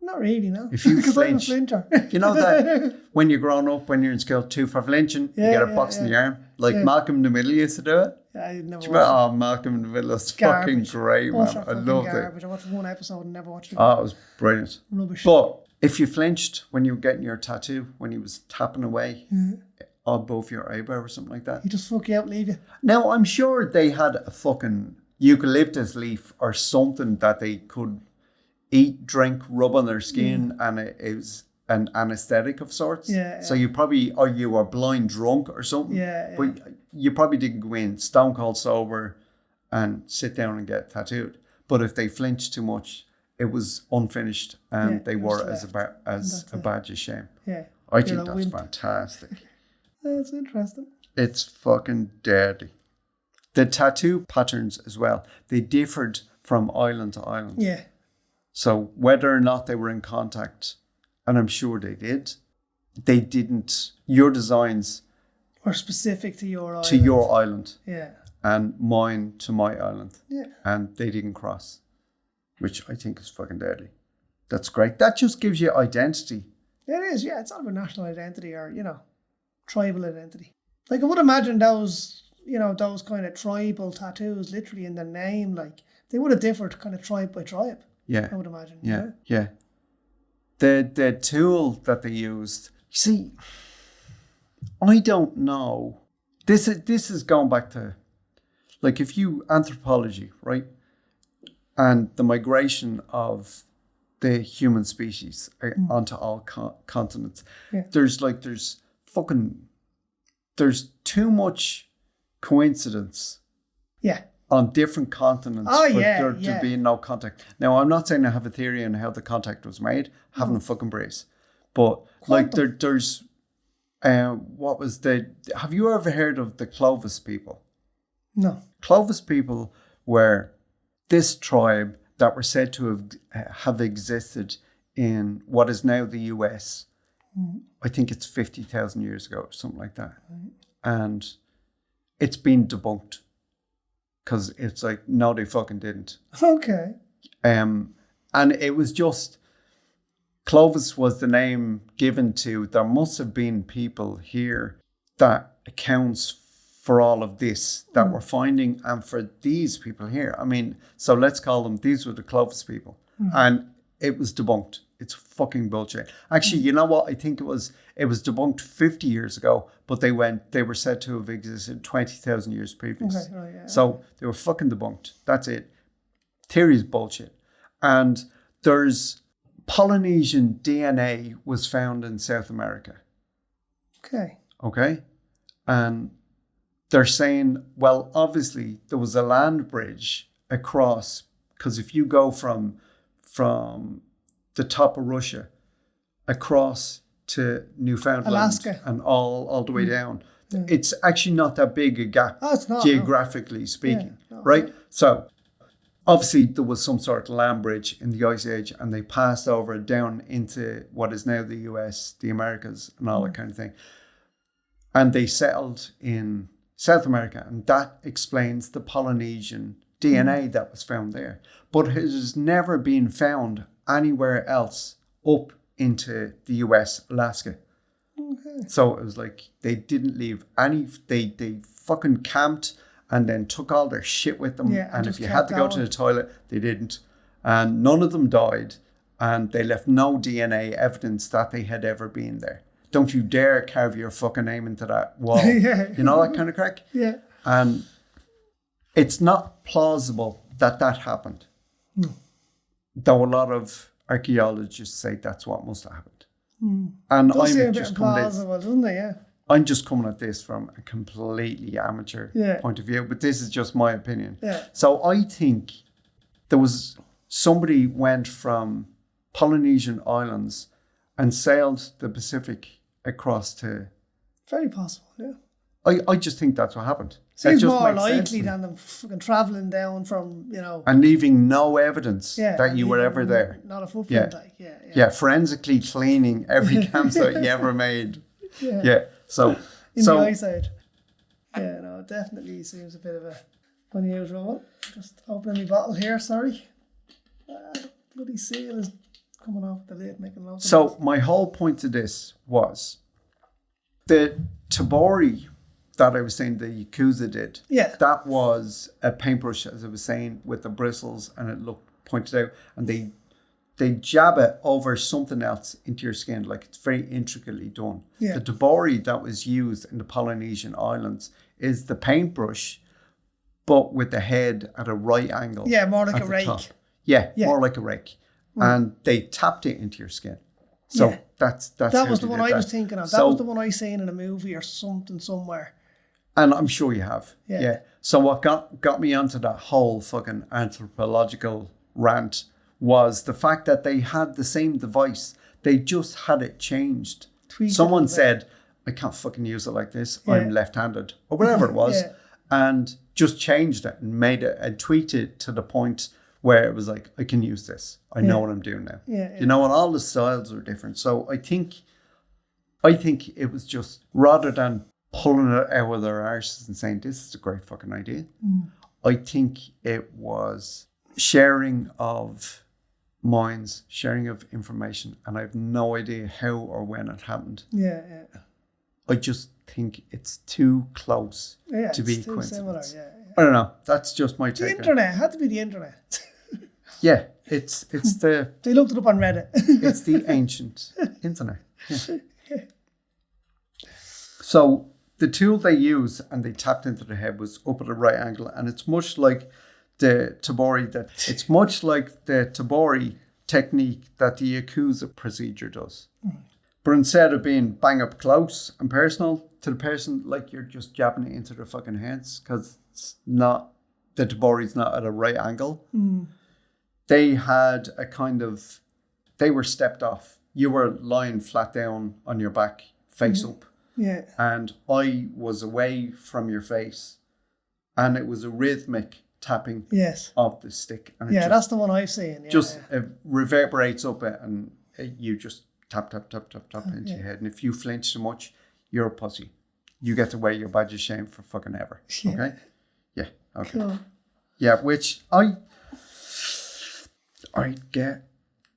Not really, no. If you because flinch, I'm a flincher. You know that when you're growing up, when you're in school, 2 for flinching, you get a box in the arm. Like Malcolm in the Middle used to do it. Yeah, I never watched it. Malcolm in the Middle was fucking great, man. I loved it. I watched one episode and never watched it. Oh, it was brilliant. Rubbish. But if you flinched when you were getting your tattoo, when he was tapping away, above your eyebrow or something like that. He just fuck you out and leave you. Now, I'm sure they had a fucking eucalyptus leaf or something that they could eat, drink, rub on their skin, and it was an anesthetic of sorts. Yeah. So you probably, or you were blind drunk or something. Yeah. But you probably didn't go in stone cold sober and sit down and get tattooed. But if they flinched too much, it was unfinished and they wore it as a badge of shame. Yeah. I think that's fantastic. That's interesting. It's fucking deadly. The tattoo patterns as well, they differed from island to island. Yeah. So whether or not they were in contact, and I'm sure they did, they didn't. Your designs were specific to your island. To your island. Yeah. And mine to my island. Yeah. And they didn't cross, which I think is fucking deadly. That's great. That just gives you identity. It is, yeah. It's not about national identity or, tribal identity. Like I would imagine those kind of tribal tattoos literally in their name, like they would have differed kind of tribe by tribe. Yeah. I would imagine. Yeah. Yeah. The tool that they used, you see, I don't know. This is going back to, like, if you anthropology, right? And the migration of the human species onto all continents. Yeah. There's there's too much coincidence Yeah. on different continents Oh, for yeah, there yeah. to be no contact. Now, I'm not saying I have a theory on how the contact was made. Haven't a fucking brace. But like there's have you ever heard of the Clovis people? No. Clovis people were this tribe that were said to have existed in what is now the US. I think it's 50,000 years ago or something like that. And it's been debunked because it's like, no, they fucking didn't. Okay. And it was just, Clovis was the name given to, there must have been people here that accounts for all of this that we're finding, and for these people here. I mean, so let's call them, these were the Clovis people. And it was debunked. It's fucking bullshit. Actually, you know what? I think it was debunked 50 years ago, but they were said to have existed 20,000 years previous. Okay, right, yeah. So they were fucking debunked. That's it. Theory is bullshit. And there's Polynesian DNA was found in South America. Okay? And they're saying, well, obviously there was a land bridge across, because if you go from the top of Russia across to Newfoundland, Alaska, and all the way down, it's actually not that big a gap, it's not, geographically speaking, right? So obviously there was some sort of land bridge in the Ice Age, and they passed over down into what is now the US, the Americas, and all that kind of thing. And they settled in South America, and that explains the Polynesian DNA that was found there. But it has never been found anywhere else up into the US, Alaska. Okay. So it was like they didn't leave any, they fucking camped and then took all their shit with them. And if you had to go to the toilet, they didn't. And none of them died, and they left no DNA evidence that they had ever been there. Don't you dare carve your fucking name into that wall. You know, that kind of crack? Yeah. And it's not plausible that happened. Though a lot of archaeologists say that's what must have happened. And I'm just I'm just coming at this from a completely amateur point of view, but this is just my opinion. Yeah. So I think there was somebody went from Polynesian Islands and sailed the Pacific across to... Very possible, yeah. I just think that's what happened. Seems more likely than them fucking travelling down from, and leaving no evidence that you were ever there. Not a footprint, Yeah, forensically cleaning every campsite you ever made. Yeah. So... In the eyesight. Yeah, no, it definitely seems a bit of a unusual one. Just opening my bottle here, sorry. The bloody seal is coming off the lid, making loads of So my whole point to this was the tabori that I was saying the Yakuza did. Yeah. That was a paintbrush, as I was saying, with the bristles, and it looked pointed out, and they jab it over something else into your skin. Like, it's very intricately done. Yeah. The tabori that was used in the Polynesian Islands is the paintbrush, but with the head at a right angle. Yeah, more like a rake. Top. Yeah, more like a rake. And they tapped it into your skin. So that's that was the one I was thinking of. That was the one I seen in a movie or something somewhere. And I'm sure you have. Yeah. So what got me onto that whole fucking anthropological rant was the fact that they had the same device. They just had it changed. Someone said, I can't fucking use it like this. I'm left-handed. Or whatever it was. And just changed it and made it and tweaked it to the point where it was like, I can use this. I know what I'm doing now. You know, and all the styles are different. So I think it was just, rather than pulling it out of their arses and saying, this is a great fucking idea, I think it was sharing of minds, sharing of information, and I have no idea how or when it happened. I just think it's too close to be too coincidence. Similar, I don't know. That's just my take. The internet had to be the internet. Yeah, it's the... They looked it up on Reddit. It's the ancient internet. Yeah. So the tool they used and they tapped into the head was up at a right angle, and it's much like the tabori technique that the Yakuza procedure does. But instead of being bang up close and personal, to the person, like you're just jabbing it into their fucking heads because it's not, the tabori's not at a right angle. They had a kind of, they were stepped off. You were lying flat down on your back, face up. Yeah. And I was away from your face. And it was a rhythmic tapping of the stick. And that's the one I've seen. It reverberates up it and you just tap into your head. And if you flinch too much, you're a pussy. You get to wear your badge of shame for fucking ever. Yeah. Okay? Yeah. Okay. Cool. Yeah, which I'd get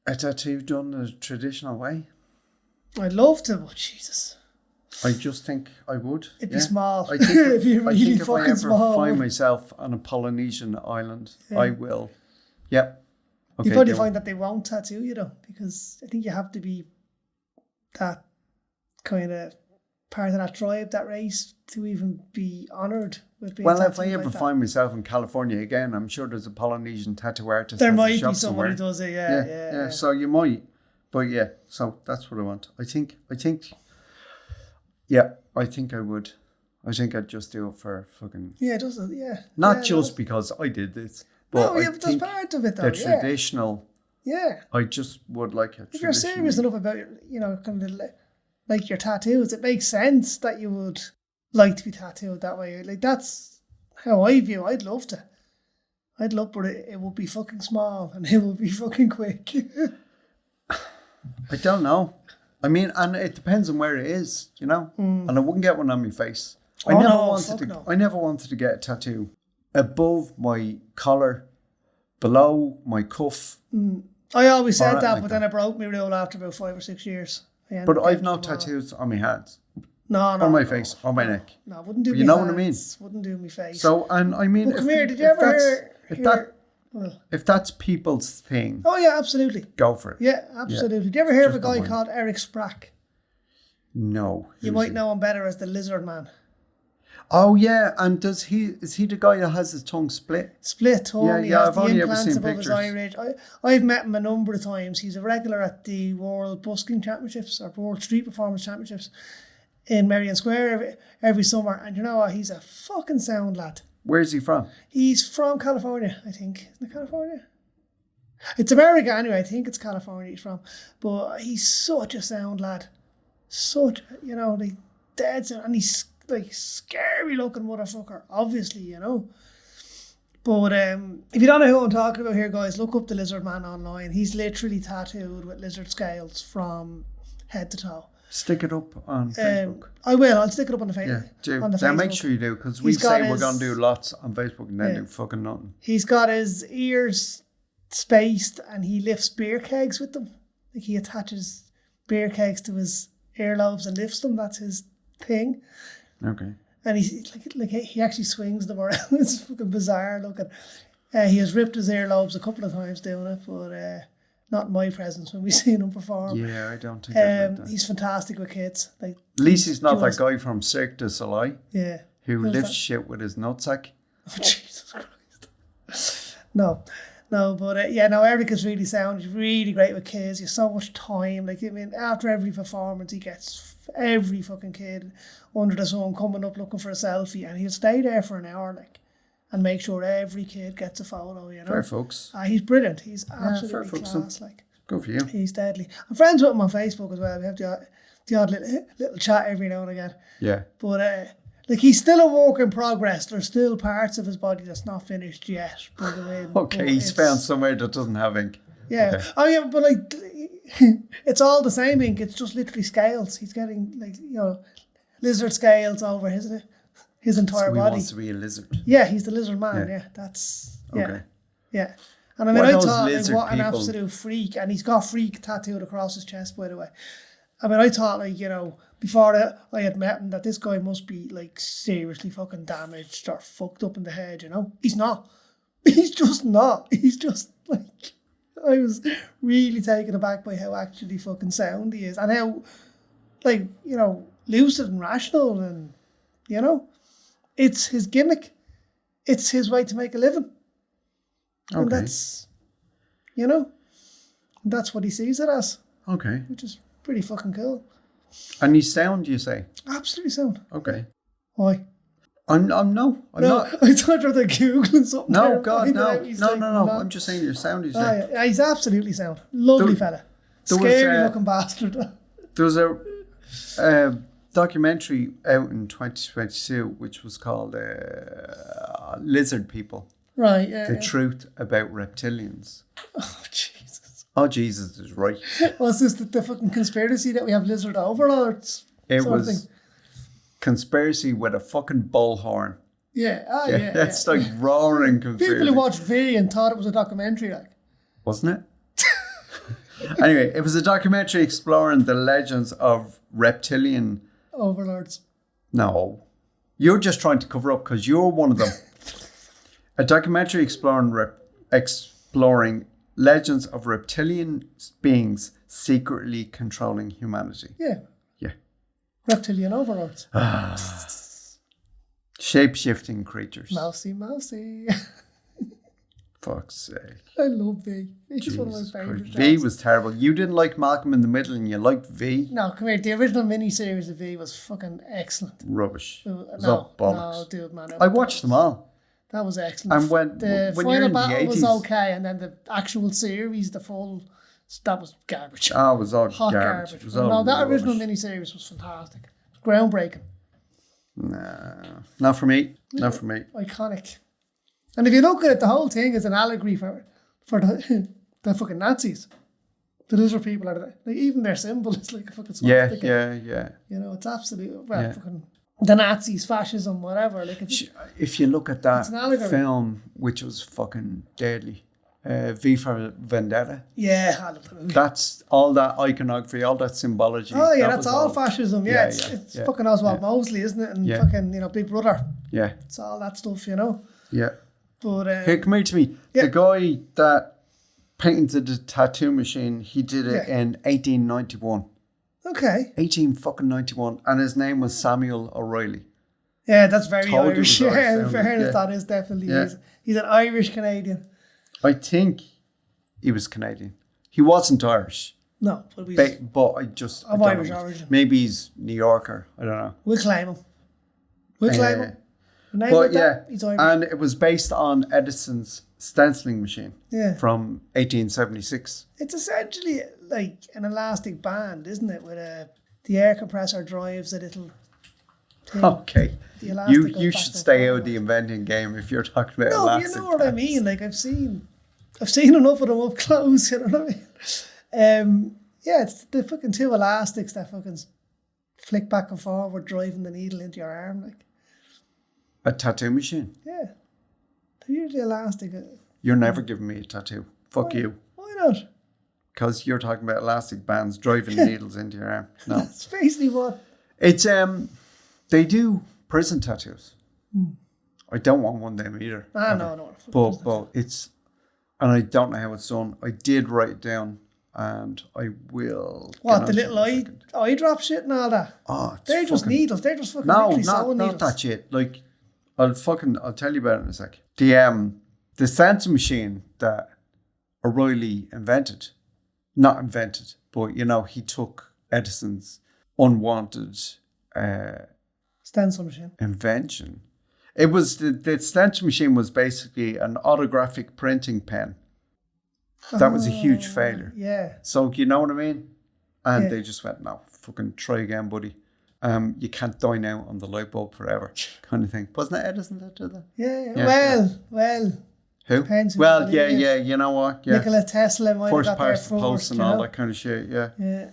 a tattoo done the traditional way. I'd love to, but Jesus. I just think I would. It'd be small. I think It'd be really if I fucking ever small. find myself on a Polynesian island, I will. Yep. Okay, you probably find that they won't tattoo you though, because I think you have to be that kind of part of that tribe, that race, to even be honoured with being if I tattooed ever like that. find myself in California again, I'm sure there's a Polynesian tattoo artist. There has a might shop be someone who somewhere. does it, yeah. So you might. But yeah, so that's what I want. I think I would. I think I'd just do it for fucking... Yeah, it does it, yeah. Not just because I did this, but but that's part of it though, the traditional... Yeah. I just would like a If you're serious enough about, kind of like your tattoos, it makes sense that you would like to be tattooed that way. Like, that's how I view it. I'd love to. But it would be fucking small and it would be fucking quick. I don't know. I mean, and it depends on where it is, And I wouldn't get one on my face. I never wanted to get a tattoo above my collar, below my cuff. I always said that, like but then I broke my rule after about 5 or 6 years. But I've no tattoos on my hands. No. On my face, on my neck. No, wouldn't do me You know what I mean? Wouldn't do me face. So, and I mean... Well, come here, did you ever hear... If that's people's thing... Oh, yeah, absolutely. Go for it. Yeah, absolutely. Did you ever hear of a guy called Eric Sprack? No. You might know him better as the Lizard Man. Oh, yeah, and is he the guy that has his tongue split? Split tongue, he has I've the only ever implants seen above pictures. his eye ridge. I've met him a number of times. He's a regular at the World Busking Championships or World Street Performance Championships in Merrion Square every summer. And you know what? He's a fucking sound lad. Where's he from? He's from California, I think. Isn't it California? It's America anyway. I think it's California he's from. But he's such a sound lad. Like dead sound. And he's like scary looking motherfucker, obviously, But if you don't know who I'm talking about here, guys, look up the Lizard Man online. He's literally tattooed with lizard scales from head to toe. Stick it up on Facebook. I will. I'll stick it up on the Facebook. Yeah, do. On the Then Facebook. make sure you do, because we say we're going to do lots on Facebook and then do fucking nothing. He's got his ears spaced and he lifts beer kegs with them. Like, he attaches beer kegs to his earlobes and lifts them. That's his thing. Okay. And he's like he actually swings them around. It's fucking bizarre looking. He has ripped his earlobes a couple of times doing it, but not in my presence when we seen him perform. Yeah, I don't think I'd like that. He's fantastic with kids. Like, at least he's not that guy from Cirque du Soleil. Yeah. Who lifts shit with his nutsack. Oh, Jesus Christ. No, but Eric is really sound. He's really great with kids. He has so much time. Like, I mean, after every performance, he gets every fucking kid under the sun coming up looking for a selfie, and he'll stay there for an hour, like, and make sure every kid gets a photo. Fair folks. He's brilliant. He's absolutely class. Like, good for you. He's deadly. I'm friends with him on Facebook as well. We have the odd little chat every now and again. Yeah. But like, he's still a work in progress. There's still parts of his body that's not finished yet. By the way. Okay, he's found somewhere that doesn't have ink. Yeah. Okay. Oh yeah, but like, it's all the same ink. It's just literally scales. He's getting lizard scales over his entire body. He wants to be a lizard. Yeah, he's the Lizard Man. Yeah, that's okay. Yeah. And I mean, I thought, like, what an absolute freak. And he's got freak tattooed across his chest, by the way. I mean, I thought, like, before I had met him, that this guy must be, like, seriously fucking damaged or fucked up in the head, He's not. He's just not. He's just, like, I was really taken aback by how actually fucking sound he is. And how, like, lucid and rational and, it's his gimmick. It's his way to make a living. Okay. And that's, that's what he sees it as. Okay. Which is pretty fucking cool. And he's sound, you say? Absolutely sound. Okay. Why? I'm not. I thought you were Googling something. No, God, no. No. I'm just saying your sound is there. Yeah, he's absolutely sound. Lovely fella. Scary looking bastard. There was a documentary out in 2022 which was called Lizard People. Right, yeah. The Truth About Reptilians. Oh, Jesus. Oh, Jesus is right. Was this the fucking conspiracy that we have lizard overlords? It was conspiracy with a fucking bullhorn. Yeah, It's like roaring conspiracy. People who watched V and thought it was a documentary, like. Wasn't it? Anyway, it was a documentary exploring the legends of reptilian... overlords. No. You're just trying to cover up because you're one of them. A documentary exploring legends of reptilian beings secretly controlling humanity. Yeah. Yeah. Reptilian overlords. Shape-shifting creatures. Mousy. Fuck's sake. I love V. He's one of my favourite. V was terrible. You didn't like Malcolm in the Middle and you liked V? No, come here. The original miniseries of V was fucking excellent. Rubbish. No, dude, man. I watched them all. That was excellent. And when final battle was okay, and then the actual series, that was garbage. Oh, it was all hot garbage. It was all that rubbish. original miniseries was fantastic. It was groundbreaking. Nah, not for me. Not for me. Iconic. And if you look at it, the whole thing is an allegory for the fucking Nazis. The lizard people are like, even their symbol is like a fucking swastika. Yeah. You know, it's absolutely fucking the Nazis, fascism, whatever. Like if you look at that film, which was fucking deadly, V for Vendetta. Yeah, I love the movie. That's all that iconography, all that symbology. Oh yeah, that's all fascism. Yeah, it's fucking Oswald Mosley, isn't it? And fucking Big Brother. Yeah, it's all that stuff, you know. Yeah. But here, come here to me. Yeah. The guy that painted the tattoo machine, he did it in 1891. Okay. 1891, and his name was Samuel O'Reilly. Yeah, that's very Irish. Yeah, in fairness, that is definitely he's an Irish Canadian. I think he was Canadian. He wasn't Irish. No, but I just of Irish origin. Maybe he's New Yorker. I don't know. We'll claim him. He's Irish. And it was based on Edison's stenciling machine. Yeah. From 1876. It's essentially like an elastic band, isn't it? With the air compressor drives a little thing. Okay. You should stay out of the inventing game if you're talking about elastic. No, you know what I mean. Like I've seen enough of them up close. You know what I mean? It's the fucking two elastics that fucking flick back and forward, driving the needle into your arm, like a tattoo machine. Yeah, they're usually elastic. You're never giving me a tattoo. Fuck you. Why not? Because you're talking about elastic bands driving needles into your arm. No, that's basically what it's. They do prison tattoos. I don't want one of them either. No. But it's, and I don't know how it's done. I did write it down, and I will. What, the little eye drop shit and all that? Oh, they're just needles. They're just fucking not needles. that shit. Like, I'll tell you about it in a sec. The sensor machine that O'Reilly not invented, but he took Edison's unwanted stencil machine invention. It was the stencil machine was basically an autographic printing pen. That was a huge failure. Yeah. So you know what I mean? And they just went, no, fucking try again, buddy. You can't dine out on the light bulb forever, kind of thing. Wasn't it Edison that did that? Yeah. Well. Who? Depends yeah. You know what? Yeah. Nikola Tesla might have got there first. Post and all that kind of shit. Yeah. Yeah.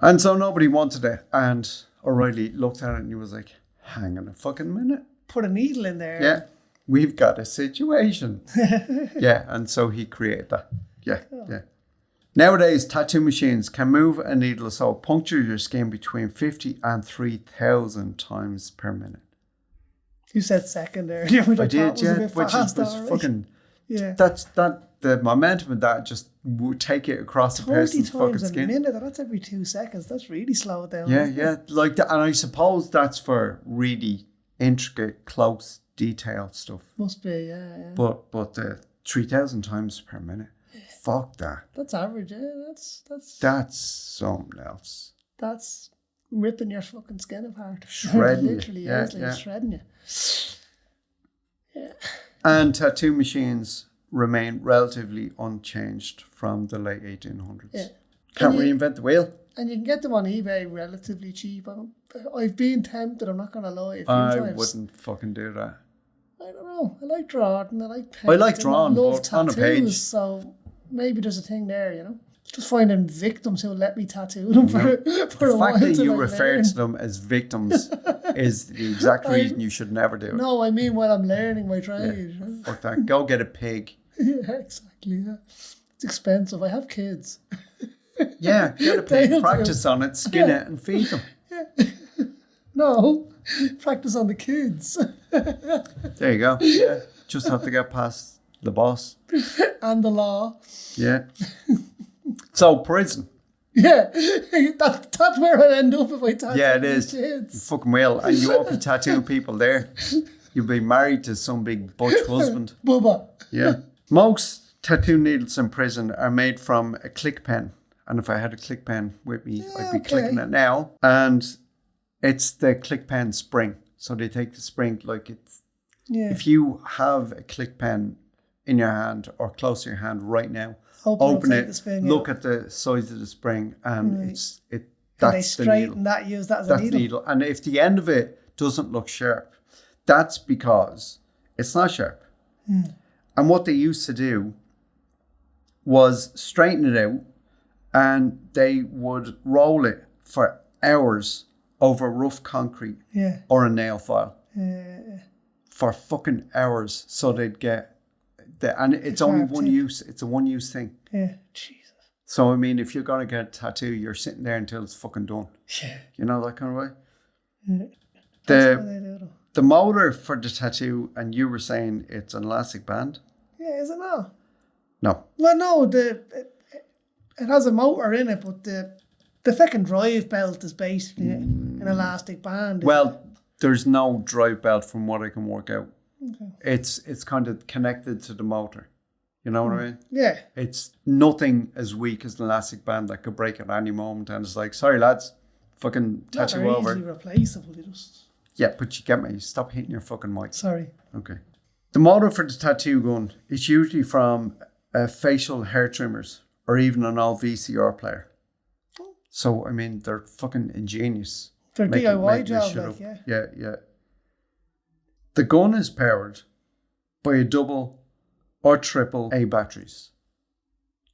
And so nobody wanted it, and O'Reilly looked at it and he was like, "Hang on a fucking minute. Put a needle in there." Yeah. We've got a situation. Yeah, and so he created that. Yeah. Nowadays, tattoo machines can move a needle so it punctures your skin between 50 and 3,000 times per minute. You said second there. I did, which is fucking. Yeah. The momentum of that just would take it across the person's fucking skin. 30 times a minute. That's every 2 seconds. That's really slow down. Yeah. Like that, and I suppose that's for really intricate, close, detailed stuff. Must be, yeah. But 3,000 times per minute. Fuck that. That's average, yeah. That's something else. That's ripping your fucking skin apart. Shredding you. Literally, Yeah, it's like yeah. shredding you. Yeah. And tattoo machines remain relatively unchanged from the late 1800s. Yeah. Can't reinvent the wheel. And you can get them on eBay relatively cheap. I've been tempted, I'm not going to lie. A few I times. wouldn't fucking do that. I don't know. I like drawing. I like painting. I like drawing, I love but on a tattoos, page. So maybe there's a thing there, you know. Just finding victims who'll let me tattoo them for a The while. fact that you till I refer learn. to them as victims is the exact reason you should never do it. No, I mean while I'm learning my trade. You know? Fuck that. Go get a pig. Yeah, exactly. Yeah. It's expensive. I have kids. Yeah, get a pig, They'll practice on it, skin it, and feed them. No, practice on the kids. There you go. Yeah, just have to get past the boss. And the law. Yeah. So prison. Yeah, that's where I'd end up if I tattoo Yeah, it is. kids. You fucking will, and you won't be tattooing people there. You'll be married to some big butch husband. Bubba. Yeah. Most tattoo needles in prison are made from a click pen. And if I had a click pen with me, I'd be clicking it now. And it's the click pen spring. So they take the spring like it's... Yeah. If you have a click pen in your hand or close to your hand right now, open it, look at the size of the spring, and that's they the needle. straighten that, use that as a needle. And if the end of it doesn't look sharp, that's because it's not sharp. And what they used to do was straighten it out, and they would roll it for hours over rough concrete or a nail file for fucking hours, so they'd get the, and it's only one use. It's a one-use thing. Yeah, Jesus. So I mean, if you're gonna get a tattoo, you're sitting there until it's fucking done. Yeah. You know, that kind of way. Yeah. The motor for the tattoo, and you were saying it's an elastic band. Yeah, is it not? No. Well, no, it has a motor in it, but the fucking drive belt is basically an elastic band. Well, there's no drive belt from what I can work out. Okay. It's kind of connected to the motor. You know what I mean? Yeah. It's nothing as weak as an elastic band that could break at any moment, and it's like, sorry lads, fucking tattoo over. Easily replaceable. Yeah, but you get me. Stop hitting your fucking mic. Sorry. Okay. The motor for the tattoo gun is usually from facial hair trimmers or even an old VCR player. So, I mean, they're fucking ingenious. They're DIY job, like, Yeah, yeah. The gun is powered by a double or triple A batteries.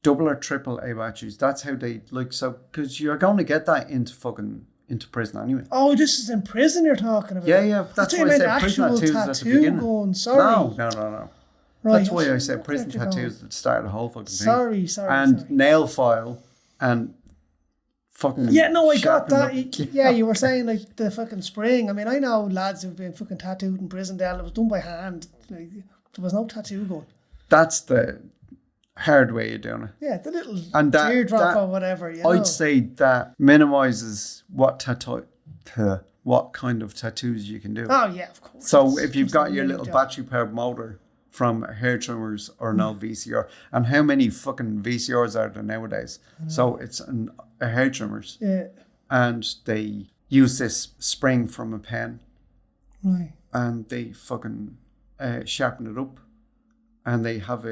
Double or triple A batteries. That's how they, like, so, because you're going to get that into prison anyway. Oh, this is in prison you're talking about? Yeah. That's why I said prison tattoos at the beginning. Gun. Sorry. No. Right. That's why I said prison tattoos at the start of the whole fucking thing. Sorry. And nail file and fucking... Yeah, no, I got that. You were saying like the fucking spring. I mean, I know lads who've been fucking tattooed in prison there. It was done by hand. Like, there was no tattoo gun. That's the hard way of doing it. Yeah, the little teardrop or whatever. I'd say that minimises what kind of tattoos you can do. Oh yeah, of course. So if you've got your little battery powered motor from hair trimmers or an old VCR, and how many fucking VCRs are there nowadays? So it's a hair trimmers. Yeah. And they use this spring from a pen. Right. And they fucking sharpen it up, and they have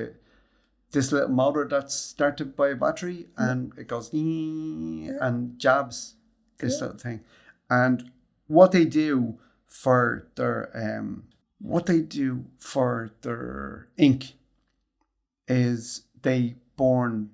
this little motor that's started by a battery, and it goes and jabs this little thing. And what they do for their ink is they burn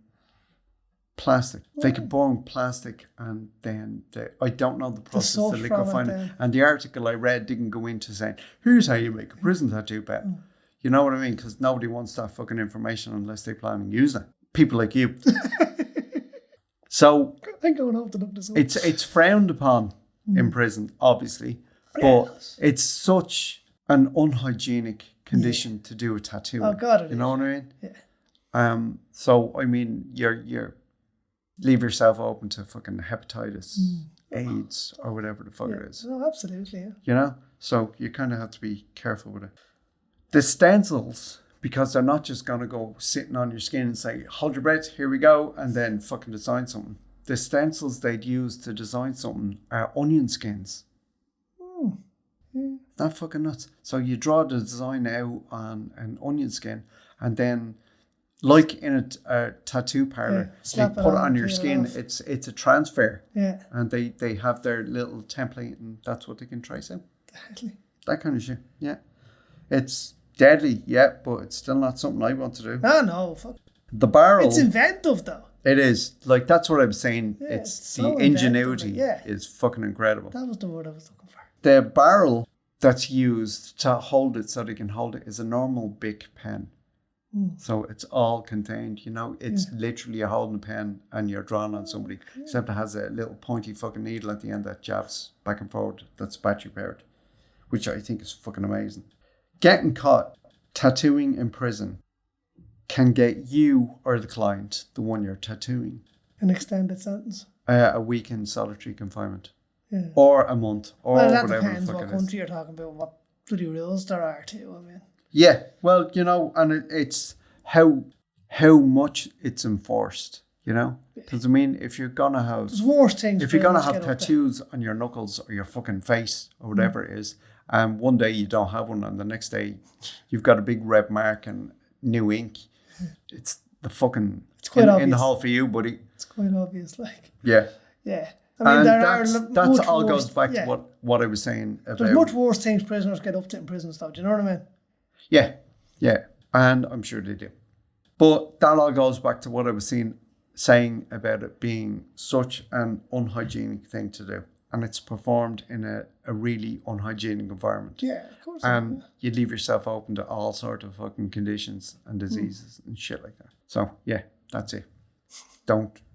plastic. They can burn plastic, and then I don't know the process to liquefy it. And the article I read didn't go into saying, here's how you make a prison tattoo pen. You know what I mean? Because nobody wants that fucking information unless they plan on using it. People like you. So I'm going home to look this up. It's frowned upon in prison, obviously, but it's such an unhygienic condition to do a tattoo. Oh God, you know what I mean? Yeah. So I mean, you're leave yourself open to fucking hepatitis, AIDS, or whatever the fuck it is. Oh, absolutely. Yeah. You know, so you kind of have to be careful with it. The stencils, because they're not just going to go sitting on your skin and say, hold your breath, here we go, and then fucking design something. the stencils they'd use to design something are onion skins. That fucking nuts. So you draw the design out on an onion skin, and then, like in a tattoo parlor, they put it on your skin. It's a transfer. Yeah. And they have their little template, and that's what they can trace out. Deadly. That kind of shit. Yeah. It's deadly, yeah, but it's still not something I want to do. No, fuck. The barrel. It's inventive though. It is. Like, that's what I was saying. Yeah, it's so the ingenuity inventive, is fucking incredible. That was the word I was looking for. The barrel that's used to hold it so they can hold it is a normal Bic pen. So it's all contained, it's literally you're holding a pen and you're drawing on somebody, except it has a little pointy fucking needle at the end that jabs back and forward that's battery powered, which I think is fucking amazing. Getting caught tattooing in prison can get you or the client, the one you're tattooing, an extended sentence, a week in solitary confinement. Yeah. Or a month, or well, that whatever depends the fuck what it is. country you're talking about, what bloody rules there are too, I mean. Yeah, well, and it's how much it's enforced, Because, I mean, if you're going to have... There's worse things. If you're going to have tattoos on your knuckles or your fucking face or whatever it is, and one day you don't have one and the next day you've got a big red mark and new ink, it's the fucking... It's quite obvious. In the hole for you, buddy. It's quite obvious, like... Yeah. Yeah. I mean, that's all goes back to what I was saying about... There's much worse things prisoners get up to in prisons, though. Do you know what I mean? Yeah. And I'm sure they do. But that all goes back to what I was saying about it being such an unhygienic thing to do. And it's performed in a really unhygienic environment. Yeah, of course. And you leave yourself open to all sorts of fucking conditions and diseases and shit like that. So, yeah, that's it.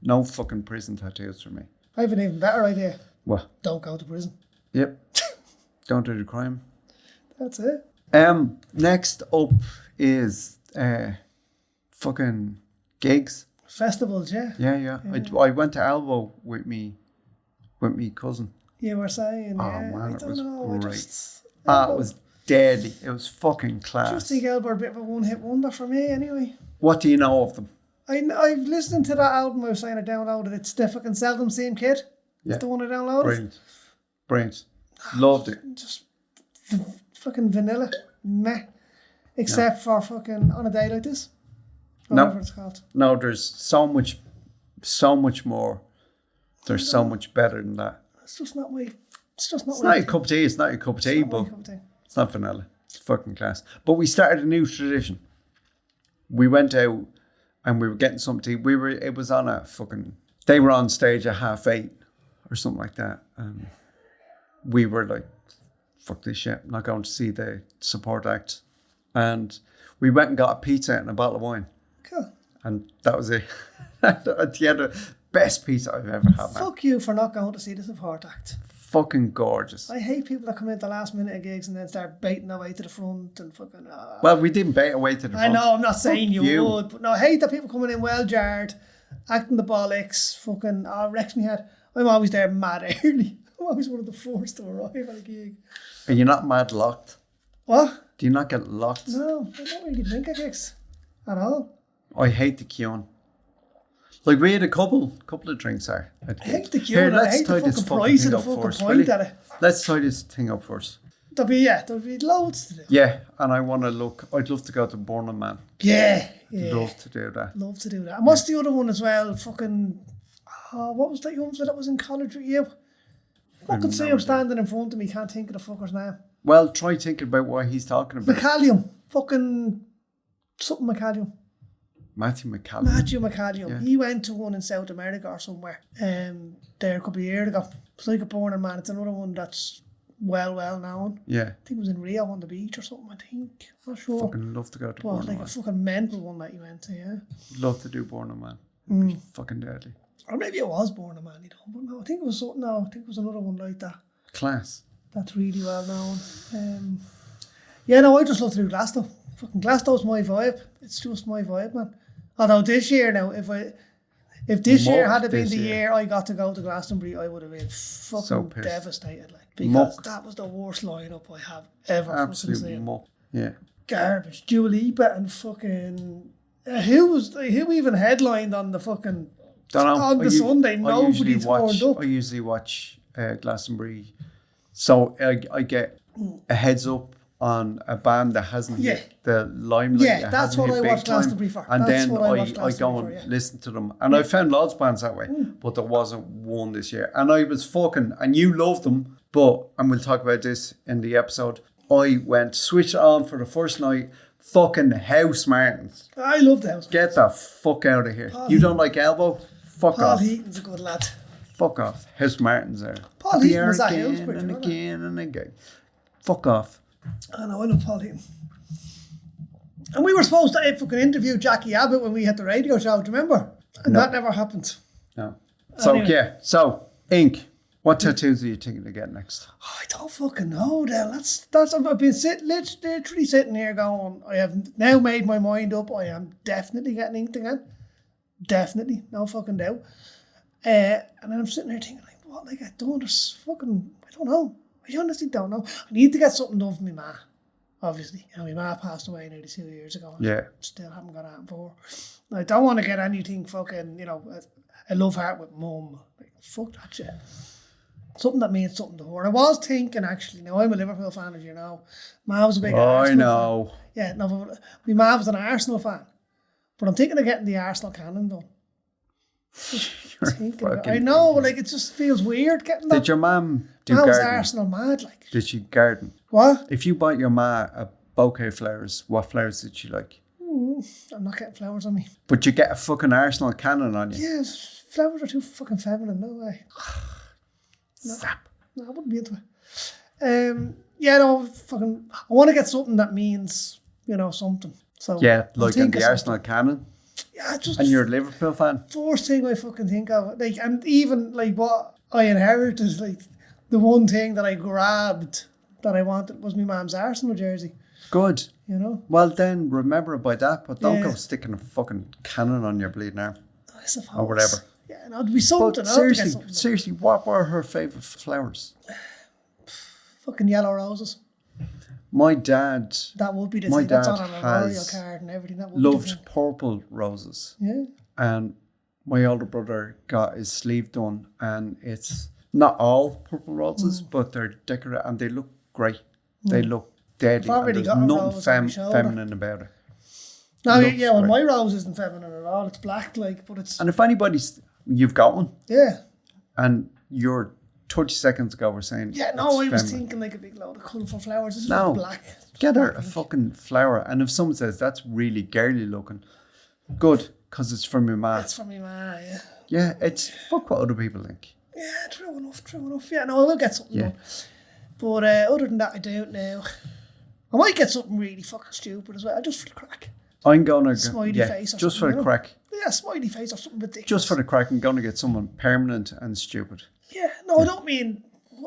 No fucking prison tattoos for me. I have an even better idea. What? Don't go to prison. Yep. Don't do the crime. That's it. Next up is fucking gigs. Festivals, yeah. Yeah. I went to Elbow with me cousin. You were saying, man, it was great. It was deadly. It was fucking class. I just think Elbow are a bit of a one-hit wonder for me, anyway. What do you know of them? I've listened to that album. I was saying I downloaded. It's the fucking Seldom Seen Kid. Yeah. It's the one I downloaded. Brilliant. Loved it. Just fucking vanilla. Meh. Except for fucking On a Day Like This. Whatever it's called. No, there's so much more. There's so much better than that. It's just not my... It's not your cup of tea. It's not your cup of tea, but it's not vanilla. It's fucking class. But we started a new tradition. We went out and we were getting something to eat. It was on a fucking... They were on stage at 8:30 or something like that. And we were like, fuck this shit. I'm not going to see the support act. And we went and got a pizza and a bottle of wine. Cool. And that was it. At the end of best pizza I've ever had, man. Fuck you for not going to see the support act. Fucking gorgeous. I hate people that come in at the last minute of gigs and then start baiting their way to the front and fucking... Well, we didn't bait our way to the front. I know, I'm not saying you would, but no, I hate that people coming in well jarred, acting the bollocks, fucking... wrecks me head. I'm always there mad early. I'm always one of the first to arrive at a gig. Are you not mad locked? What? Do you not get locked? No, I don't really drink at gigs at all. I hate the queuing. Like, we had a couple of drinks there. I hate the queuing. I hate the fucking price of the fucking pint at it. Let's tie this thing up first. There'll be loads to do. Yeah, and I'd love to go to Burning Man. Yeah. Love to do that. And what's the other one as well? Fucking... what was that young fella that was in college with you? I could see him standing in front of me, can't think of the fucker's name. Well, try thinking about what he's talking about. McCallum. Fucking... Something McCallum. Matthew McCallum. Yeah. He went to one in South America or somewhere there a couple of years ago. It's like a Burning Man. It's another one that's well known. Yeah. I think it was in Rio on the beach or something, I think. I'm not sure. Fucking love to go to Burning Man. Like a fucking mental one that you went to, yeah. Love to do Burning Man. It'd be fucking deadly. Or maybe it was Burning Man, but no, I think it was something. No, I think it was another one like that. Class. That's really well known. I just love to do Glasgow. Fucking Glasgow's my vibe. It's just my vibe, man. Although this year now, if this year had been the year I got to go to Glastonbury, I would have been fucking devastated, like, because that was the worst lineup I have ever fucking seen. Muck. Yeah. Garbage. Dua Lipa and fucking who even headlined on the fucking Don't know. On the Sunday, nobody turned up. I usually watch Glastonbury, so I get a heads up on a band that hasn't hit the limelight. Yeah, that's what I watch Glastonbury for. And then I go and listen to them. And I found loads of bands that way, but there wasn't one this year. And I was and you loved them, and we'll talk about this in the episode, I went switch on for the first night, fucking House Martins. I love the House. Get the fuck out of here. You don't like Elbow? Fuck Paul off. Paul Heaton's a good lad. Fuck off. House Martins there. Paul Heaton was at again Housebridge, and again and again. Fuck off. I know, I love Paul Heaton. And we were supposed to fucking interview Jackie Abbott when we had the radio show, do you remember? And that never happened. No. So, anyway. So, Ink, what tattoos are you thinking to get next? Oh, I don't fucking know, Del. I've been literally sitting here going, I have now made my mind up. I am definitely getting inked again. Definitely. No fucking doubt. And then I'm sitting there thinking, like, what? Like, I don't know. I honestly don't know. I need to get something done for my ma, obviously. And my ma passed away nearly 2 years ago. Yeah. Still haven't got out before. I don't want to get anything fucking, a love heart with mum. Like, fuck that shit. Something that means something to her. I was thinking, actually, now I'm a Liverpool fan, as you know. Ma was a big Arsenal fan. Yeah, no, but my ma was an Arsenal fan. But I'm thinking of getting the Arsenal cannon done. I know, like, it just feels weird getting that. Did your mum do gardening? Was Arsenal mad, like? Did she garden? What? If you bought your ma a bouquet of flowers, what flowers did she like? I'm not getting flowers on me. But you get a fucking Arsenal cannon on you. Yes, flowers are too fucking feminine, no way. No. Zap. No, I wouldn't be into it. I want to get something that means, something. So yeah, like in the Arsenal cannon. Yeah, and you're a Liverpool fan? First thing I fucking think of, like, and even like what I inherited, like the one thing that I grabbed that I wanted was my mum's Arsenal jersey. Good. Well then, remember about that, but don't go sticking a fucking cannon on your bleeding arm. I suppose. Or whatever. Yeah, no, it'd be something. But seriously, what were her favourite flowers? Fucking yellow roses. My dad. That would be the thing. That's on an memorial card and everything. That would loved purple roses. Yeah. And my older brother got his sleeve done, and it's not all purple roses, but they're decorated and they look great. They look deadly. There's nothing feminine about it. No, my rose isn't feminine at all. It's black, like, but it's. And if you've got one. Yeah. And you're 30 seconds ago were saying. Yeah, no, I was thinking like a big load of colourful flowers. This is black. Get her a fucking flower. And if someone says that's really girly looking, good, because it's from your ma. It's from your ma, yeah. Yeah, it's fuck what other people think. Yeah, true enough. Yeah, no, I will get something done. But other than that, I don't know. I might get something really fucking stupid as well, just for the crack. I'm gonna smiley face or just for the crack. Yeah, smiley face or something ridiculous. Just for the crack, I'm gonna get someone permanent and stupid. Yeah, no, I don't mean.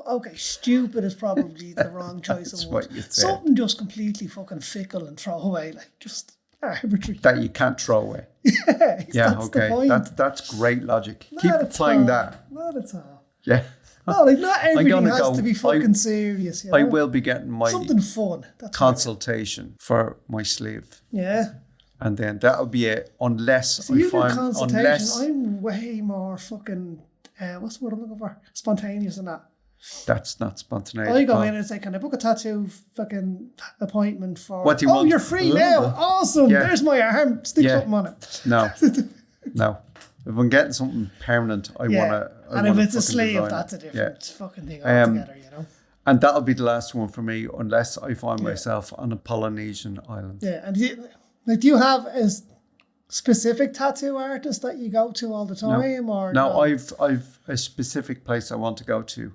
Okay, stupid is probably the wrong choice of word. Something just completely fucking fickle and throw away, like just arbitrary. That you can't throw away. Yeah, that's okay. That's great logic. Keep applying that. Not at all. Yeah. No, like not everything has to be fucking serious. I will be getting my something fun. That's consultation for my sleeve. Yeah. And then that'll be it. Unless I find consultation, I'm way more fucking what's the word I'm looking for? Spontaneous than that. That's not spontaneous. I go in and say, can I book a tattoo fucking appointment for? What do you want? You're free now. Awesome. Yeah. There's my arm. Stick something on it. No. If I'm getting something permanent, I want to. And if it's a sleeve, that's a different fucking thing altogether, And that'll be the last one for me, unless I find myself on a Polynesian island. Yeah, and do you have a specific tattoo artist that you go to all the time, or no? I've a specific place I want to go to,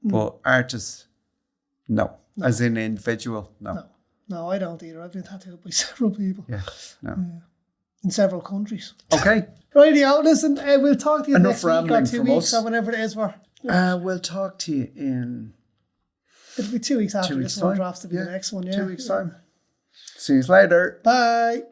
but artists, no. As in individual, no. No, I don't either. I've been tattooed by several people. Yeah, no. In several countries. Okay. Rightio, listen, we'll talk to you next week or 2 weeks or whenever it is. We'll talk to you in. It'll be 2 weeks after this one drops to be the next one. Yeah. 2 weeks time. See you later. Bye.